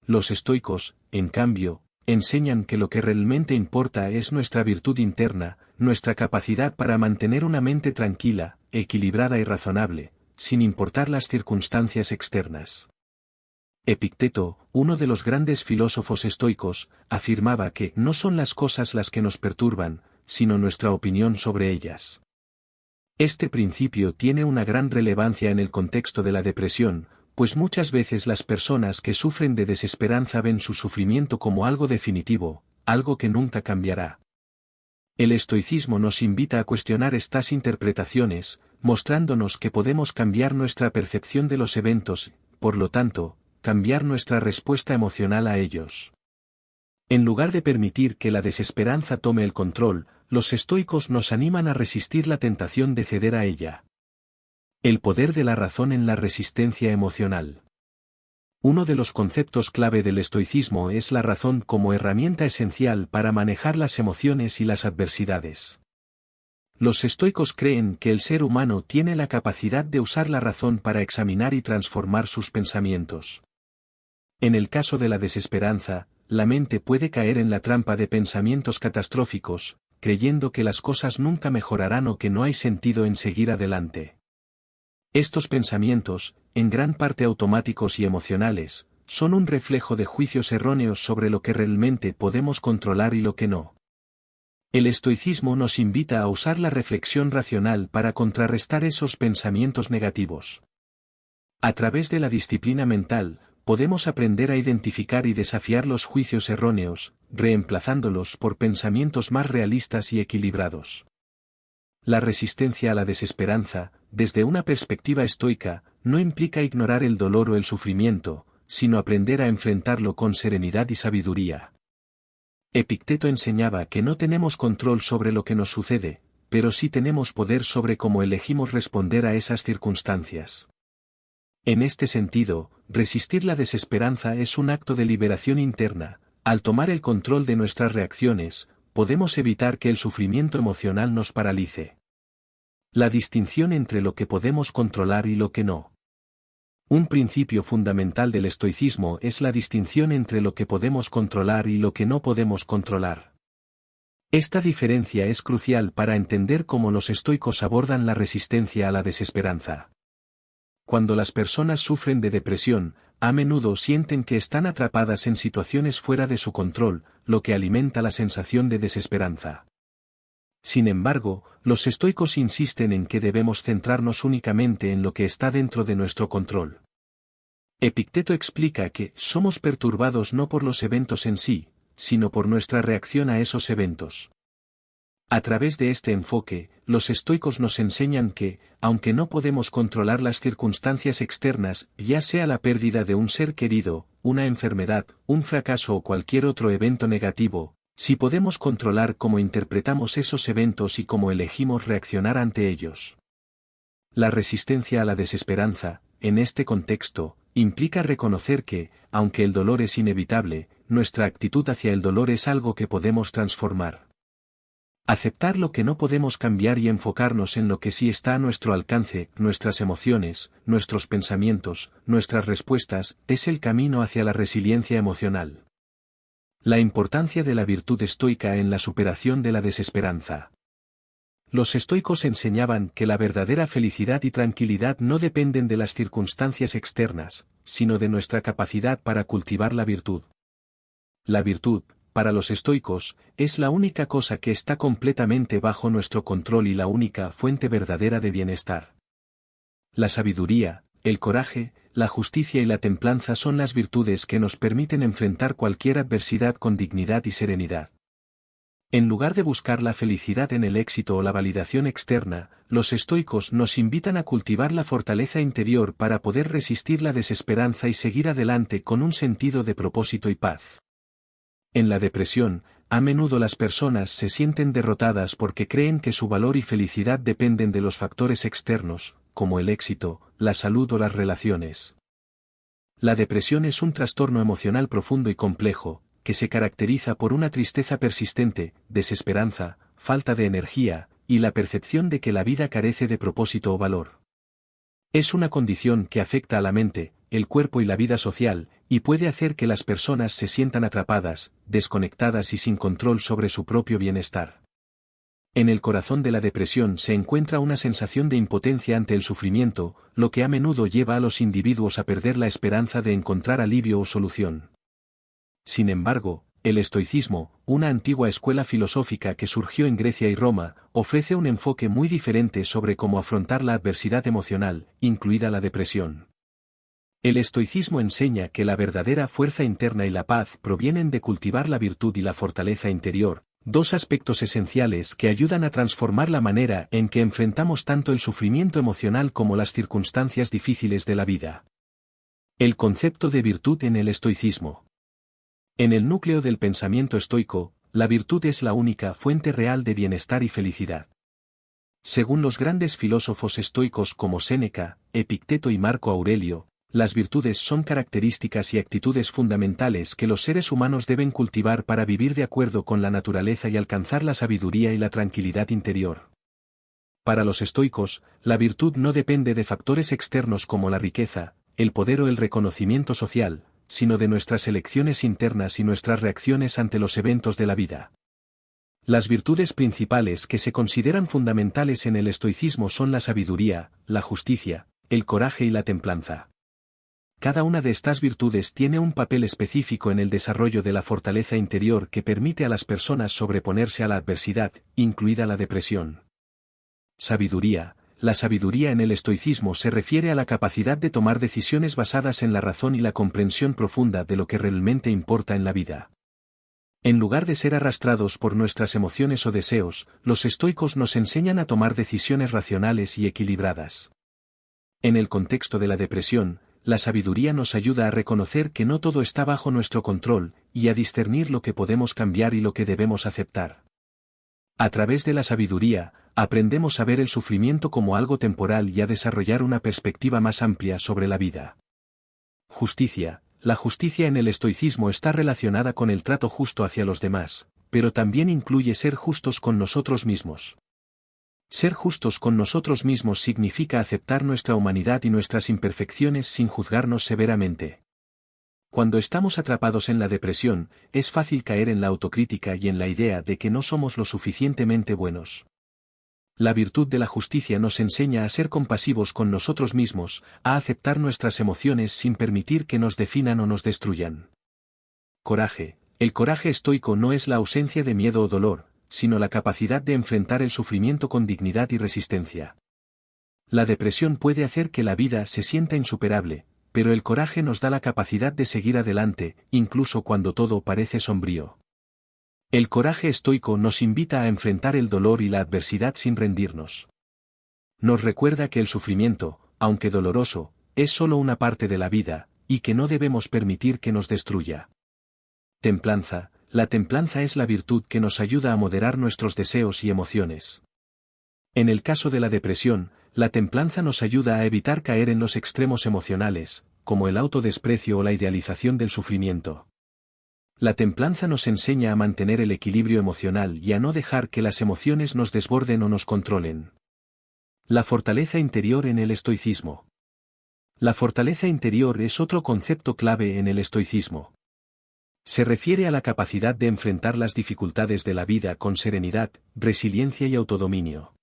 Los estoicos, en cambio, enseñan que lo que realmente importa es nuestra virtud interna, nuestra capacidad para mantener una mente tranquila, equilibrada y razonable, sin importar las circunstancias externas. Epicteto, uno de los grandes filósofos estoicos, afirmaba que no son las cosas las que nos perturban, sino nuestra opinión sobre ellas. Este principio tiene una gran relevancia en el contexto de la depresión, pues muchas veces las personas que sufren de desesperanza ven su sufrimiento como algo definitivo, algo que nunca cambiará. El estoicismo nos invita a cuestionar estas interpretaciones, mostrándonos que podemos cambiar nuestra percepción de los eventos, por lo tanto, cambiar nuestra respuesta emocional a ellos. En lugar de permitir que la desesperanza tome el control, los estoicos nos animan a resistir la tentación de ceder a ella. El poder de la razón en la resistencia emocional. Uno de los conceptos clave del estoicismo es la razón como herramienta esencial para manejar las emociones y las adversidades. Los estoicos creen que el ser humano tiene la capacidad de usar la razón para examinar y transformar sus pensamientos. En el caso de la desesperanza, la mente puede caer en la trampa de pensamientos catastróficos, creyendo que las cosas nunca mejorarán o que no hay sentido en seguir adelante. Estos pensamientos, en gran parte automáticos y emocionales, son un reflejo de juicios erróneos sobre lo que realmente podemos controlar y lo que no. El estoicismo nos invita a usar la reflexión racional para contrarrestar esos pensamientos negativos. A través de la disciplina mental, podemos aprender a identificar y desafiar los juicios erróneos, reemplazándolos por pensamientos más realistas y equilibrados. La resistencia a la desesperanza, desde una perspectiva estoica, no implica ignorar el dolor o el sufrimiento, sino aprender a enfrentarlo con serenidad y sabiduría. Epicteto enseñaba que no tenemos control sobre lo que nos sucede, pero sí tenemos poder sobre cómo elegimos responder a esas circunstancias. En este sentido, resistir la desesperanza es un acto de liberación interna. Al tomar el control de nuestras reacciones, podemos evitar que el sufrimiento emocional nos paralice. La distinción entre lo que podemos controlar y lo que no. Un principio fundamental del estoicismo es la distinción entre lo que podemos controlar y lo que no podemos controlar. Esta diferencia es crucial para entender cómo los estoicos abordan la resistencia a la desesperanza. Cuando las personas sufren de depresión, a menudo sienten que están atrapadas en situaciones fuera de su control, lo que alimenta la sensación de desesperanza. Sin embargo, los estoicos insisten en que debemos centrarnos únicamente en lo que está dentro de nuestro control. Epicteto explica que somos perturbados no por los eventos en sí, sino por nuestra reacción a esos eventos. A través de este enfoque, los estoicos nos enseñan que, aunque no podemos controlar las circunstancias externas, ya sea la pérdida de un ser querido, una enfermedad, un fracaso o cualquier otro evento negativo, sí podemos controlar cómo interpretamos esos eventos y cómo elegimos reaccionar ante ellos. La resistencia a la desesperanza, en este contexto, implica reconocer que, aunque el dolor es inevitable, nuestra actitud hacia el dolor es algo que podemos transformar. Aceptar lo que no podemos cambiar y enfocarnos en lo que sí está a nuestro alcance, nuestras emociones, nuestros pensamientos, nuestras respuestas, es el camino hacia la resiliencia emocional. La importancia de la virtud estoica en la superación de la desesperanza. Los estoicos enseñaban que la verdadera felicidad y tranquilidad no dependen de las circunstancias externas, sino de nuestra capacidad para cultivar la virtud. La virtud, para los estoicos, es la única cosa que está completamente bajo nuestro control y la única fuente verdadera de bienestar. La sabiduría, el coraje, la justicia y la templanza son las virtudes que nos permiten enfrentar cualquier adversidad con dignidad y serenidad. En lugar de buscar la felicidad en el éxito o la validación externa, los estoicos nos invitan a cultivar la fortaleza interior para poder resistir la desesperanza y seguir adelante con un sentido de propósito y paz. En la depresión, a menudo las personas se sienten derrotadas porque creen que su valor y felicidad dependen de los factores externos, como el éxito, la salud o las relaciones. La depresión es un trastorno emocional profundo y complejo, que se caracteriza por una tristeza persistente, desesperanza, falta de energía, y la percepción de que la vida carece de propósito o valor. Es una condición que afecta a la mente, el cuerpo y la vida social, y puede hacer que las personas se sientan atrapadas, desconectadas y sin control sobre su propio bienestar. En el corazón de la depresión se encuentra una sensación de impotencia ante el sufrimiento, lo que a menudo lleva a los individuos a perder la esperanza de encontrar alivio o solución. Sin embargo, el estoicismo, una antigua escuela filosófica que surgió en Grecia y Roma, ofrece un enfoque muy diferente sobre cómo afrontar la adversidad emocional, incluida la depresión. El estoicismo enseña que la verdadera fuerza interna y la paz provienen de cultivar la virtud y la fortaleza interior, dos aspectos esenciales que ayudan a transformar la manera en que enfrentamos tanto el sufrimiento emocional como las circunstancias difíciles de la vida. El concepto de virtud en el estoicismo. En el núcleo del pensamiento estoico, la virtud es la única fuente real de bienestar y felicidad. Según los grandes filósofos estoicos como Séneca, Epicteto y Marco Aurelio, las virtudes son características y actitudes fundamentales que los seres humanos deben cultivar para vivir de acuerdo con la naturaleza y alcanzar la sabiduría y la tranquilidad interior. Para los estoicos, la virtud no depende de factores externos como la riqueza, el poder o el reconocimiento social, sino de nuestras elecciones internas y nuestras reacciones ante los eventos de la vida. Las virtudes principales que se consideran fundamentales en el estoicismo son la sabiduría, la justicia, el coraje y la templanza. Cada una de estas virtudes tiene un papel específico en el desarrollo de la fortaleza interior que permite a las personas sobreponerse a la adversidad, incluida la depresión. Sabiduría. La sabiduría en el estoicismo se refiere a la capacidad de tomar decisiones basadas en la razón y la comprensión profunda de lo que realmente importa en la vida. En lugar de ser arrastrados por nuestras emociones o deseos, los estoicos nos enseñan a tomar decisiones racionales y equilibradas. En el contexto de la depresión, la sabiduría nos ayuda a reconocer que no todo está bajo nuestro control, y a discernir lo que podemos cambiar y lo que debemos aceptar. A través de la sabiduría, aprendemos a ver el sufrimiento como algo temporal y a desarrollar una perspectiva más amplia sobre la vida. Justicia. La justicia en el estoicismo está relacionada con el trato justo hacia los demás, pero también incluye ser justos con nosotros mismos. Ser justos con nosotros mismos significa aceptar nuestra humanidad y nuestras imperfecciones sin juzgarnos severamente. Cuando estamos atrapados en la depresión, es fácil caer en la autocrítica y en la idea de que no somos lo suficientemente buenos. La virtud de la justicia nos enseña a ser compasivos con nosotros mismos, a aceptar nuestras emociones sin permitir que nos definan o nos destruyan. Coraje. El coraje estoico no es la ausencia de miedo o dolor, sino la capacidad de enfrentar el sufrimiento con dignidad y resistencia. La depresión puede hacer que la vida se sienta insuperable, pero el coraje nos da la capacidad de seguir adelante, incluso cuando todo parece sombrío. El coraje estoico nos invita a enfrentar el dolor y la adversidad sin rendirnos. Nos recuerda que el sufrimiento, aunque doloroso, es solo una parte de la vida, y que no debemos permitir que nos destruya. Templanza. La templanza es la virtud que nos ayuda a moderar nuestros deseos y emociones. En el caso de la depresión, la templanza nos ayuda a evitar caer en los extremos emocionales, como el autodesprecio o la idealización del sufrimiento. La templanza nos enseña a mantener el equilibrio emocional y a no dejar que las emociones nos desborden o nos controlen. La fortaleza interior en el estoicismo. La fortaleza interior es otro concepto clave en el estoicismo. Se refiere a la capacidad de enfrentar las dificultades de la vida con serenidad, resiliencia y autodominio.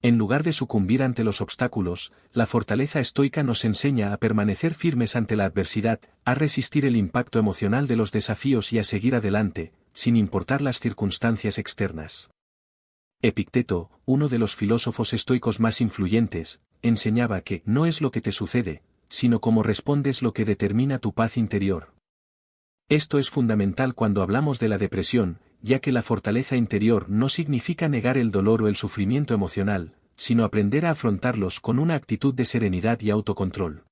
En lugar de sucumbir ante los obstáculos, la fortaleza estoica nos enseña a permanecer firmes ante la adversidad, a resistir el impacto emocional de los desafíos y a seguir adelante, sin importar las circunstancias externas. Epicteto, uno de los filósofos estoicos más influyentes, enseñaba que no es lo que te sucede, sino cómo respondes lo que determina tu paz interior. Esto es fundamental cuando hablamos de la depresión, ya que la fortaleza interior no significa negar el dolor o el sufrimiento emocional, sino aprender a afrontarlos con una actitud de serenidad y autocontrol.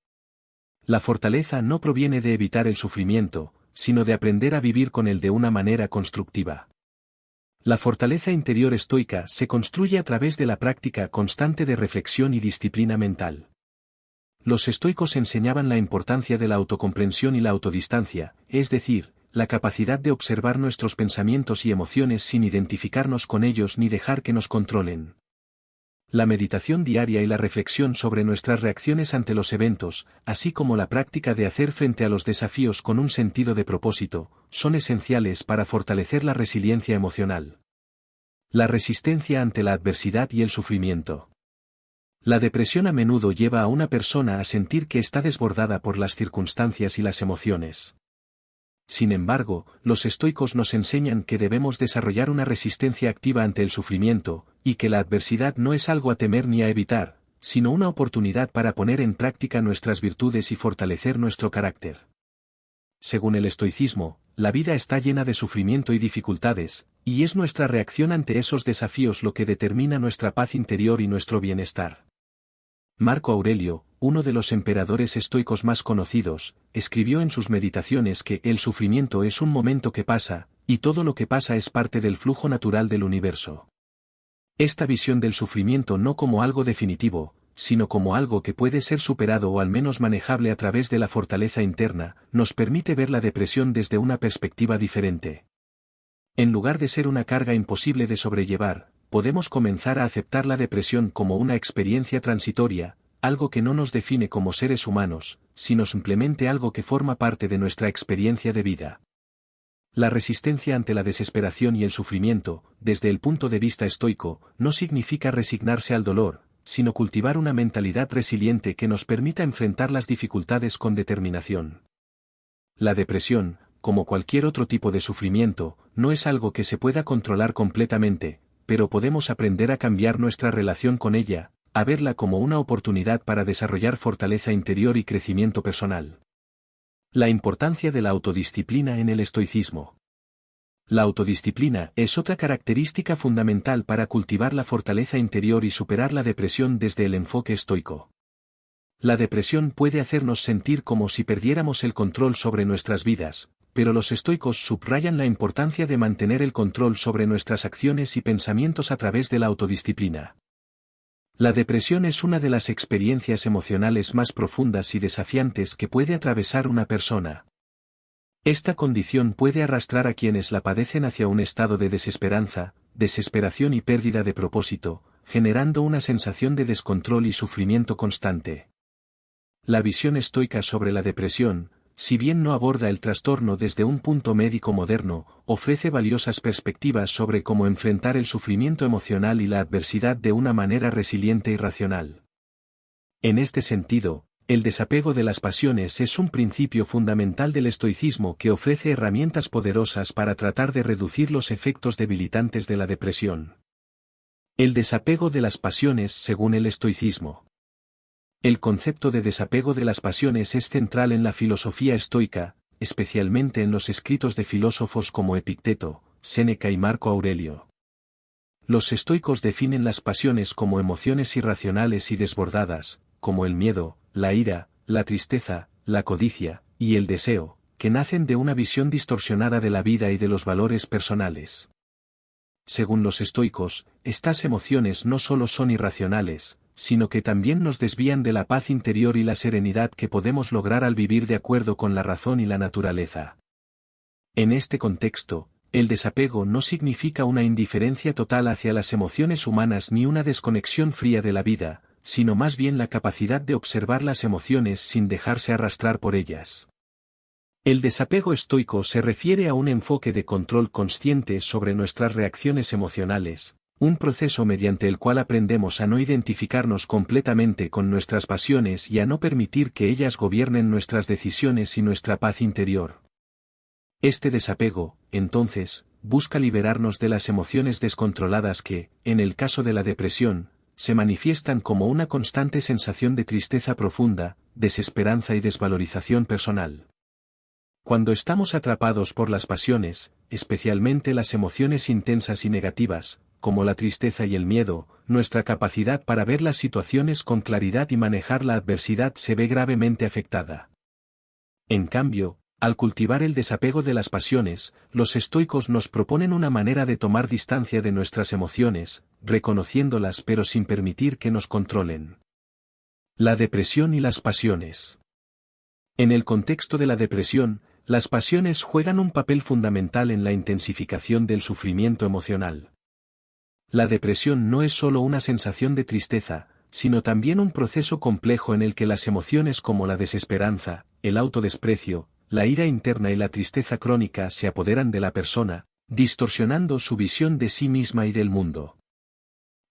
La fortaleza no proviene de evitar el sufrimiento, sino de aprender a vivir con él de una manera constructiva. La fortaleza interior estoica se construye a través de la práctica constante de reflexión y disciplina mental. Los estoicos enseñaban la importancia de la autocomprensión y la autodistancia, es decir, la capacidad de observar nuestros pensamientos y emociones sin identificarnos con ellos ni dejar que nos controlen. La meditación diaria y la reflexión sobre nuestras reacciones ante los eventos, así como la práctica de hacer frente a los desafíos con un sentido de propósito, son esenciales para fortalecer la resiliencia emocional. La resistencia ante la adversidad y el sufrimiento. La depresión a menudo lleva a una persona a sentir que está desbordada por las circunstancias y las emociones. Sin embargo, los estoicos nos enseñan que debemos desarrollar una resistencia activa ante el sufrimiento, y que la adversidad no es algo a temer ni a evitar, sino una oportunidad para poner en práctica nuestras virtudes y fortalecer nuestro carácter. Según el estoicismo, la vida está llena de sufrimiento y dificultades, y es nuestra reacción ante esos desafíos lo que determina nuestra paz interior y nuestro bienestar. Marco Aurelio, uno de los emperadores estoicos más conocidos, escribió en sus meditaciones que el sufrimiento es un momento que pasa, y todo lo que pasa es parte del flujo natural del universo. Esta visión del sufrimiento no como algo definitivo, sino como algo que puede ser superado o al menos manejable a través de la fortaleza interna, nos permite ver la depresión desde una perspectiva diferente. En lugar de ser una carga imposible de sobrellevar, podemos comenzar a aceptar la depresión como una experiencia transitoria, algo que no nos define como seres humanos, sino simplemente algo que forma parte de nuestra experiencia de vida. La resistencia ante la desesperación y el sufrimiento, desde el punto de vista estoico, no significa resignarse al dolor, sino cultivar una mentalidad resiliente que nos permita enfrentar las dificultades con determinación. La depresión, como cualquier otro tipo de sufrimiento, no es algo que se pueda controlar completamente, pero podemos aprender a cambiar nuestra relación con ella, a verla como una oportunidad para desarrollar fortaleza interior y crecimiento personal. La importancia de la autodisciplina en el estoicismo. La autodisciplina es otra característica fundamental para cultivar la fortaleza interior y superar la depresión desde el enfoque estoico. La depresión puede hacernos sentir como si perdiéramos el control sobre nuestras vidas, pero los estoicos subrayan la importancia de mantener el control sobre nuestras acciones y pensamientos a través de la autodisciplina. La depresión es una de las experiencias emocionales más profundas y desafiantes que puede atravesar una persona. Esta condición puede arrastrar a quienes la padecen hacia un estado de desesperanza, desesperación y pérdida de propósito, generando una sensación de descontrol y sufrimiento constante. La visión estoica sobre la depresión, si bien no aborda el trastorno desde un punto médico moderno, ofrece valiosas perspectivas sobre cómo enfrentar el sufrimiento emocional y la adversidad de una manera resiliente y racional. En este sentido, el desapego de las pasiones es un principio fundamental del estoicismo que ofrece herramientas poderosas para tratar de reducir los efectos debilitantes de la depresión. El desapego de las pasiones según el estoicismo. El concepto de desapego de las pasiones es central en la filosofía estoica, especialmente en los escritos de filósofos como Epicteto, Séneca y Marco Aurelio. Los estoicos definen las pasiones como emociones irracionales y desbordadas, como el miedo, la ira, la tristeza, la codicia, y el deseo, que nacen de una visión distorsionada de la vida y de los valores personales. Según los estoicos, estas emociones no solo son irracionales, sino que también nos desvían de la paz interior y la serenidad que podemos lograr al vivir de acuerdo con la razón y la naturaleza. En este contexto, el desapego no significa una indiferencia total hacia las emociones humanas ni una desconexión fría de la vida, sino más bien la capacidad de observar las emociones sin dejarse arrastrar por ellas. El desapego estoico se refiere a un enfoque de control consciente sobre nuestras reacciones emocionales, un proceso mediante el cual aprendemos a no identificarnos completamente con nuestras pasiones y a no permitir que ellas gobiernen nuestras decisiones y nuestra paz interior. Este desapego, entonces, busca liberarnos de las emociones descontroladas que, en el caso de la depresión, se manifiestan como una constante sensación de tristeza profunda, desesperanza y desvalorización personal. Cuando estamos atrapados por las pasiones, especialmente las emociones intensas y negativas, como la tristeza y el miedo, nuestra capacidad para ver las situaciones con claridad y manejar la adversidad se ve gravemente afectada. En cambio, al cultivar el desapego de las pasiones, los estoicos nos proponen una manera de tomar distancia de nuestras emociones, reconociéndolas pero sin permitir que nos controlen. La depresión y las pasiones. En el contexto de la depresión, las pasiones juegan un papel fundamental en la intensificación del sufrimiento emocional. La depresión no es solo una sensación de tristeza, sino también un proceso complejo en el que las emociones como la desesperanza, el autodesprecio, la ira interna y la tristeza crónica se apoderan de la persona, distorsionando su visión de sí misma y del mundo.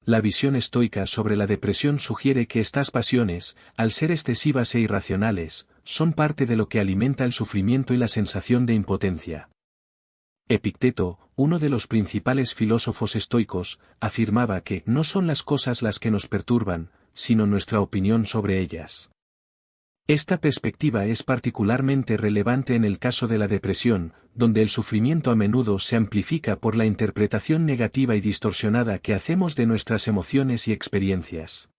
La visión estoica sobre la depresión sugiere que estas pasiones, al ser excesivas e irracionales, son parte de lo que alimenta el sufrimiento y la sensación de impotencia. Epicteto, uno de los principales filósofos estoicos, afirmaba que no son las cosas las que nos perturban, sino nuestra opinión sobre ellas. Esta perspectiva es particularmente relevante en el caso de la depresión, donde el sufrimiento a menudo se amplifica por la interpretación negativa y distorsionada que hacemos de nuestras emociones y experiencias.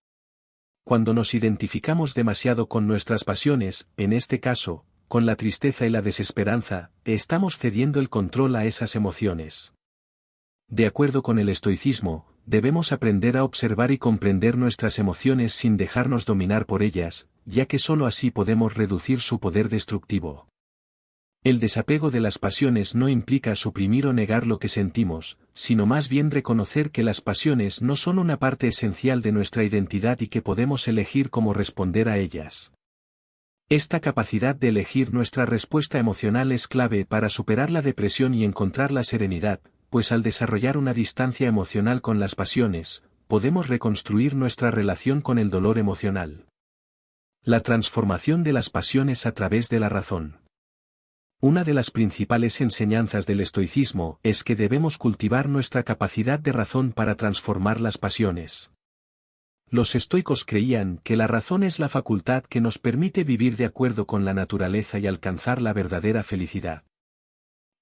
Cuando nos identificamos demasiado con nuestras pasiones, en este caso, con la tristeza y la desesperanza, estamos cediendo el control a esas emociones. De acuerdo con el estoicismo, debemos aprender a observar y comprender nuestras emociones sin dejarnos dominar por ellas, ya que sólo así podemos reducir su poder destructivo. El desapego de las pasiones no implica suprimir o negar lo que sentimos, sino más bien reconocer que las pasiones no son una parte esencial de nuestra identidad y que podemos elegir cómo responder a ellas. Esta capacidad de elegir nuestra respuesta emocional es clave para superar la depresión y encontrar la serenidad, pues al desarrollar una distancia emocional con las pasiones, podemos reconstruir nuestra relación con el dolor emocional. La transformación de las pasiones a través de la razón. Una de las principales enseñanzas del estoicismo es que debemos cultivar nuestra capacidad de razón para transformar las pasiones. Los estoicos creían que la razón es la facultad que nos permite vivir de acuerdo con la naturaleza y alcanzar la verdadera felicidad.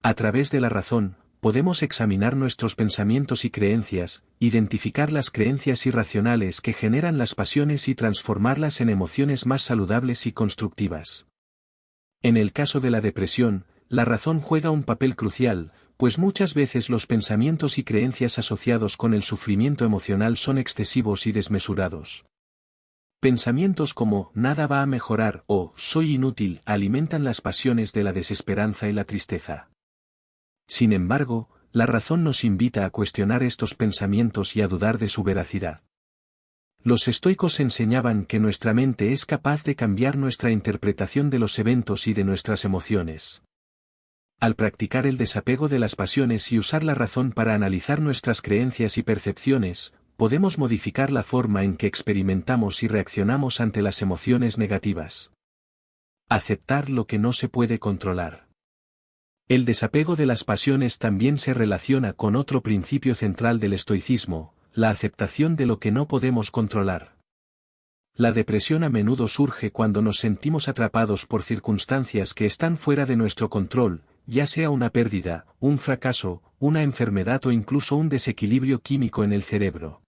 A través de la razón, podemos examinar nuestros pensamientos y creencias, identificar las creencias irracionales que generan las pasiones y transformarlas en emociones más saludables y constructivas. En el caso de la depresión, la razón juega un papel crucial, pues muchas veces los pensamientos y creencias asociados con el sufrimiento emocional son excesivos y desmesurados. Pensamientos como «nada va a mejorar» o «soy inútil» alimentan las pasiones de la desesperanza y la tristeza. Sin embargo, la razón nos invita a cuestionar estos pensamientos y a dudar de su veracidad. Los estoicos enseñaban que nuestra mente es capaz de cambiar nuestra interpretación de los eventos y de nuestras emociones. Al practicar el desapego de las pasiones y usar la razón para analizar nuestras creencias y percepciones, podemos modificar la forma en que experimentamos y reaccionamos ante las emociones negativas. Aceptar lo que no se puede controlar. El desapego de las pasiones también se relaciona con otro principio central del estoicismo, la aceptación de lo que no podemos controlar. La depresión a menudo surge cuando nos sentimos atrapados por circunstancias que están fuera de nuestro control, ya sea una pérdida, un fracaso, una enfermedad o incluso un desequilibrio químico en el cerebro.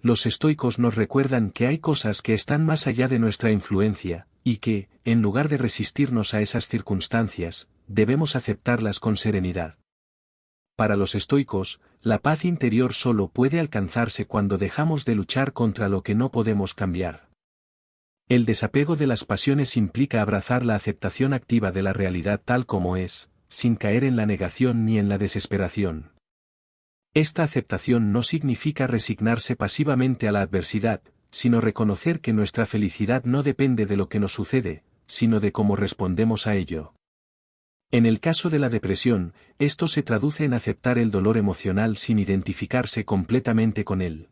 Los estoicos nos recuerdan que hay cosas que están más allá de nuestra influencia, y que, en lugar de resistirnos a esas circunstancias, debemos aceptarlas con serenidad. Para los estoicos, la paz interior solo puede alcanzarse cuando dejamos de luchar contra lo que no podemos cambiar. El desapego de las pasiones implica abrazar la aceptación activa de la realidad tal como es, sin caer en la negación ni en la desesperación. Esta aceptación no significa resignarse pasivamente a la adversidad, sino reconocer que nuestra felicidad no depende de lo que nos sucede, sino de cómo respondemos a ello. En el caso de la depresión, esto se traduce en aceptar el dolor emocional sin identificarse completamente con él.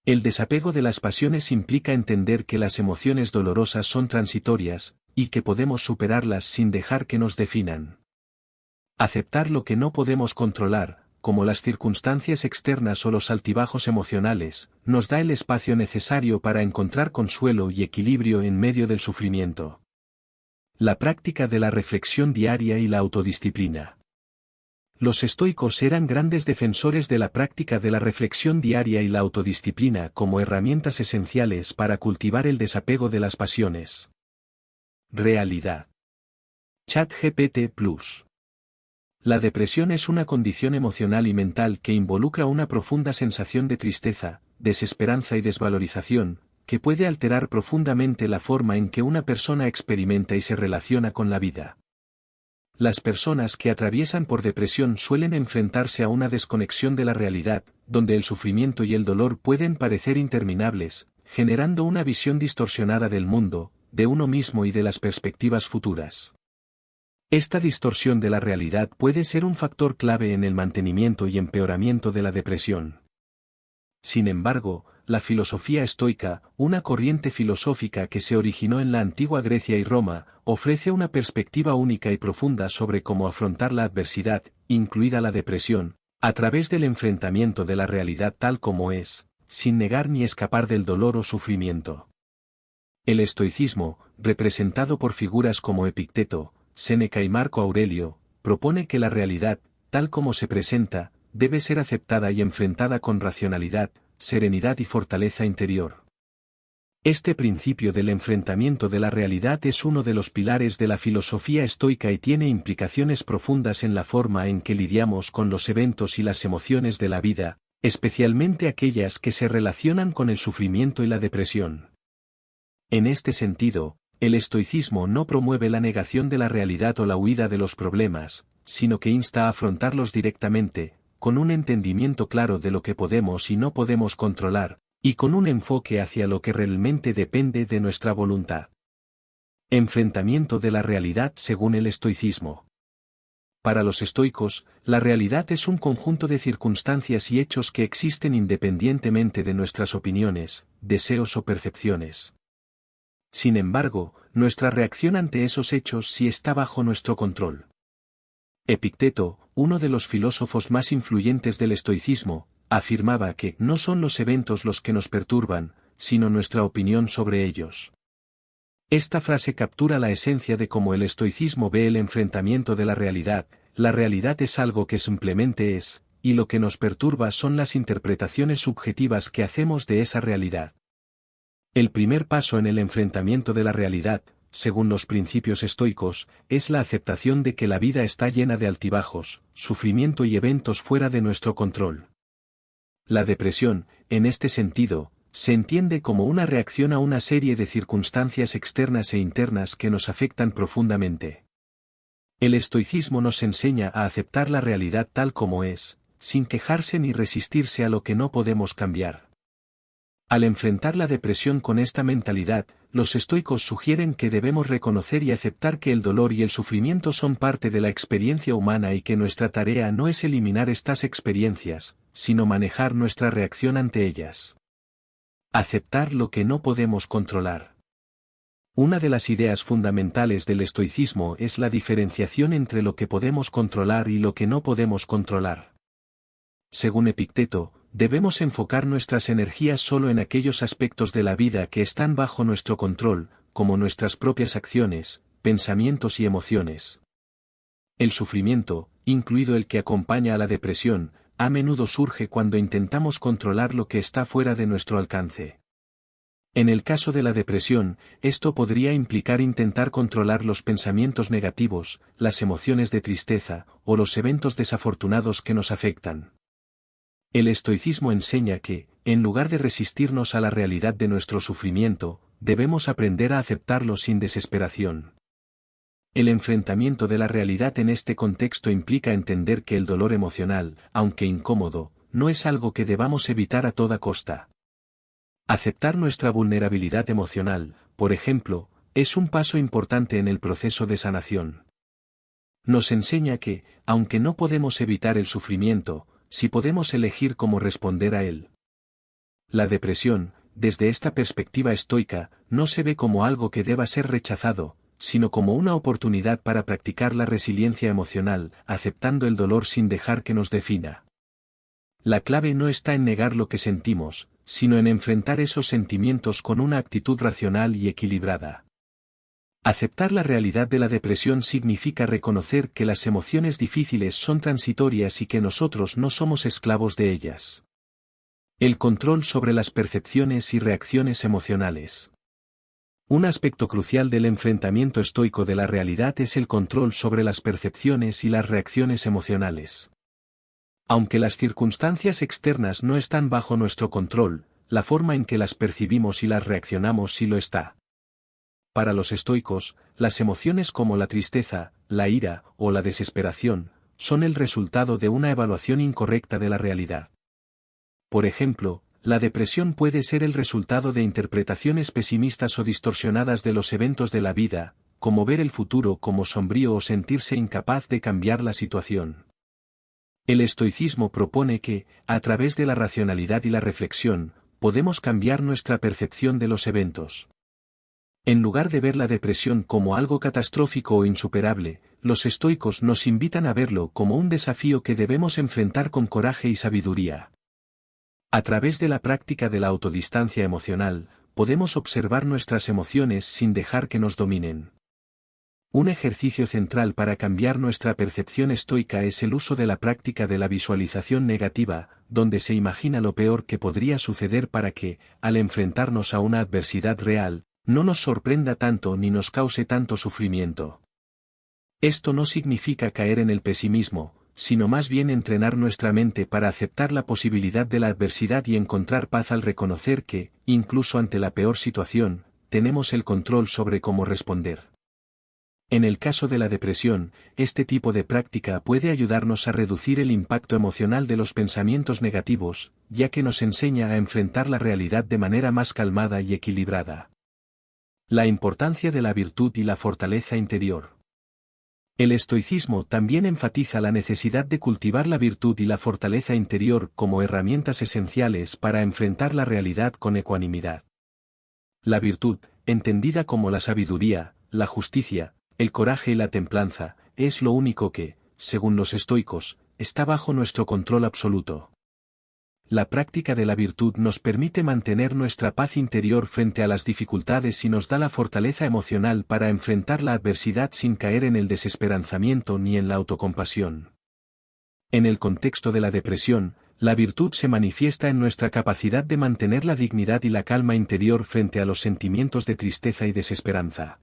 El desapego de las pasiones implica entender que las emociones dolorosas son transitorias, y que podemos superarlas sin dejar que nos definan. Aceptar lo que no podemos controlar, como las circunstancias externas o los altibajos emocionales, nos da el espacio necesario para encontrar consuelo y equilibrio en medio del sufrimiento. La práctica de la reflexión diaria y la autodisciplina. Los estoicos eran grandes defensores de la práctica de la reflexión diaria y la autodisciplina como herramientas esenciales para cultivar el desapego de las pasiones. Realidad. ChatGPT Plus. La depresión es una condición emocional y mental que involucra una profunda sensación de tristeza, desesperanza y desvalorización, que puede alterar profundamente la forma en que una persona experimenta y se relaciona con la vida. Las personas que atraviesan por depresión suelen enfrentarse a una desconexión de la realidad, donde el sufrimiento y el dolor pueden parecer interminables, generando una visión distorsionada del mundo, de uno mismo y de las perspectivas futuras. Esta distorsión de la realidad puede ser un factor clave en el mantenimiento y empeoramiento de la depresión. Sin embargo, la filosofía estoica, una corriente filosófica que se originó en la antigua Grecia y Roma, ofrece una perspectiva única y profunda sobre cómo afrontar la adversidad, incluida la depresión, a través del enfrentamiento de la realidad tal como es, sin negar ni escapar del dolor o sufrimiento. El estoicismo, representado por figuras como Epicteto, Séneca y Marco Aurelio, propone que la realidad, tal como se presenta, debe ser aceptada y enfrentada con racionalidad, serenidad y fortaleza interior. Este principio del enfrentamiento de la realidad es uno de los pilares de la filosofía estoica y tiene implicaciones profundas en la forma en que lidiamos con los eventos y las emociones de la vida, especialmente aquellas que se relacionan con el sufrimiento y la depresión. En este sentido, el estoicismo no promueve la negación de la realidad o la huida de los problemas, sino que insta a afrontarlos directamente, con un entendimiento claro de lo que podemos y no podemos controlar, y con un enfoque hacia lo que realmente depende de nuestra voluntad. Enfrentamiento de la realidad según el estoicismo. Para los estoicos, la realidad es un conjunto de circunstancias y hechos que existen independientemente de nuestras opiniones, deseos o percepciones. Sin embargo, nuestra reacción ante esos hechos sí está bajo nuestro control. Epicteto, uno de los filósofos más influyentes del estoicismo, afirmaba que no son los eventos los que nos perturban, sino nuestra opinión sobre ellos. Esta frase captura la esencia de cómo el estoicismo ve el enfrentamiento de la realidad es algo que simplemente es, y lo que nos perturba son las interpretaciones subjetivas que hacemos de esa realidad. El primer paso en el enfrentamiento de la realidad, según los principios estoicos, es la aceptación de que la vida está llena de altibajos, sufrimiento y eventos fuera de nuestro control. La depresión, en este sentido, se entiende como una reacción a una serie de circunstancias externas e internas que nos afectan profundamente. El estoicismo nos enseña a aceptar la realidad tal como es, sin quejarse ni resistirse a lo que no podemos cambiar. Al enfrentar la depresión con esta mentalidad, los estoicos sugieren que debemos reconocer y aceptar que el dolor y el sufrimiento son parte de la experiencia humana y que nuestra tarea no es eliminar estas experiencias, sino manejar nuestra reacción ante ellas. Aceptar lo que no podemos controlar. Una de las ideas fundamentales del estoicismo es la diferenciación entre lo que podemos controlar y lo que no podemos controlar. Según Epicteto, debemos enfocar nuestras energías solo en aquellos aspectos de la vida que están bajo nuestro control, como nuestras propias acciones, pensamientos y emociones. El sufrimiento, incluido el que acompaña a la depresión, a menudo surge cuando intentamos controlar lo que está fuera de nuestro alcance. En el caso de la depresión, esto podría implicar intentar controlar los pensamientos negativos, las emociones de tristeza, o los eventos desafortunados que nos afectan. El estoicismo enseña que, en lugar de resistirnos a la realidad de nuestro sufrimiento, debemos aprender a aceptarlo sin desesperación. El enfrentamiento de la realidad en este contexto implica entender que el dolor emocional, aunque incómodo, no es algo que debamos evitar a toda costa. Aceptar nuestra vulnerabilidad emocional, por ejemplo, es un paso importante en el proceso de sanación. Nos enseña que, aunque no podemos evitar el sufrimiento, sí podemos elegir cómo responder a él. La depresión, desde esta perspectiva estoica, no se ve como algo que deba ser rechazado, sino como una oportunidad para practicar la resiliencia emocional, aceptando el dolor sin dejar que nos defina. La clave no está en negar lo que sentimos, sino en enfrentar esos sentimientos con una actitud racional y equilibrada. Aceptar la realidad de la depresión significa reconocer que las emociones difíciles son transitorias y que nosotros no somos esclavos de ellas. El control sobre las percepciones y reacciones emocionales. Un aspecto crucial del enfrentamiento estoico de la realidad es el control sobre las percepciones y las reacciones emocionales. Aunque las circunstancias externas no están bajo nuestro control, la forma en que las percibimos y las reaccionamos sí lo está. Para los estoicos, las emociones como la tristeza, la ira o la desesperación, son el resultado de una evaluación incorrecta de la realidad. Por ejemplo, la depresión puede ser el resultado de interpretaciones pesimistas o distorsionadas de los eventos de la vida, como ver el futuro como sombrío o sentirse incapaz de cambiar la situación. El estoicismo propone que, a través de la racionalidad y la reflexión, podemos cambiar nuestra percepción de los eventos. En lugar de ver la depresión como algo catastrófico o insuperable, los estoicos nos invitan a verlo como un desafío que debemos enfrentar con coraje y sabiduría. A través de la práctica de la autodistancia emocional, podemos observar nuestras emociones sin dejar que nos dominen. Un ejercicio central para cambiar nuestra percepción estoica es el uso de la práctica de la visualización negativa, donde se imagina lo peor que podría suceder para que, al enfrentarnos a una adversidad real, no nos sorprenda tanto ni nos cause tanto sufrimiento. Esto no significa caer en el pesimismo, sino más bien entrenar nuestra mente para aceptar la posibilidad de la adversidad y encontrar paz al reconocer que, incluso ante la peor situación, tenemos el control sobre cómo responder. En el caso de la depresión, este tipo de práctica puede ayudarnos a reducir el impacto emocional de los pensamientos negativos, ya que nos enseña a enfrentar la realidad de manera más calmada y equilibrada. La importancia de la virtud y la fortaleza interior. El estoicismo también enfatiza la necesidad de cultivar la virtud y la fortaleza interior como herramientas esenciales para enfrentar la realidad con ecuanimidad. La virtud, entendida como la sabiduría, la justicia, el coraje y la templanza, es lo único que, según los estoicos, está bajo nuestro control absoluto. La práctica de la virtud nos permite mantener nuestra paz interior frente a las dificultades y nos da la fortaleza emocional para enfrentar la adversidad sin caer en el desesperanzamiento ni en la autocompasión. En el contexto de la depresión, la virtud se manifiesta en nuestra capacidad de mantener la dignidad y la calma interior frente a los sentimientos de tristeza y desesperanza.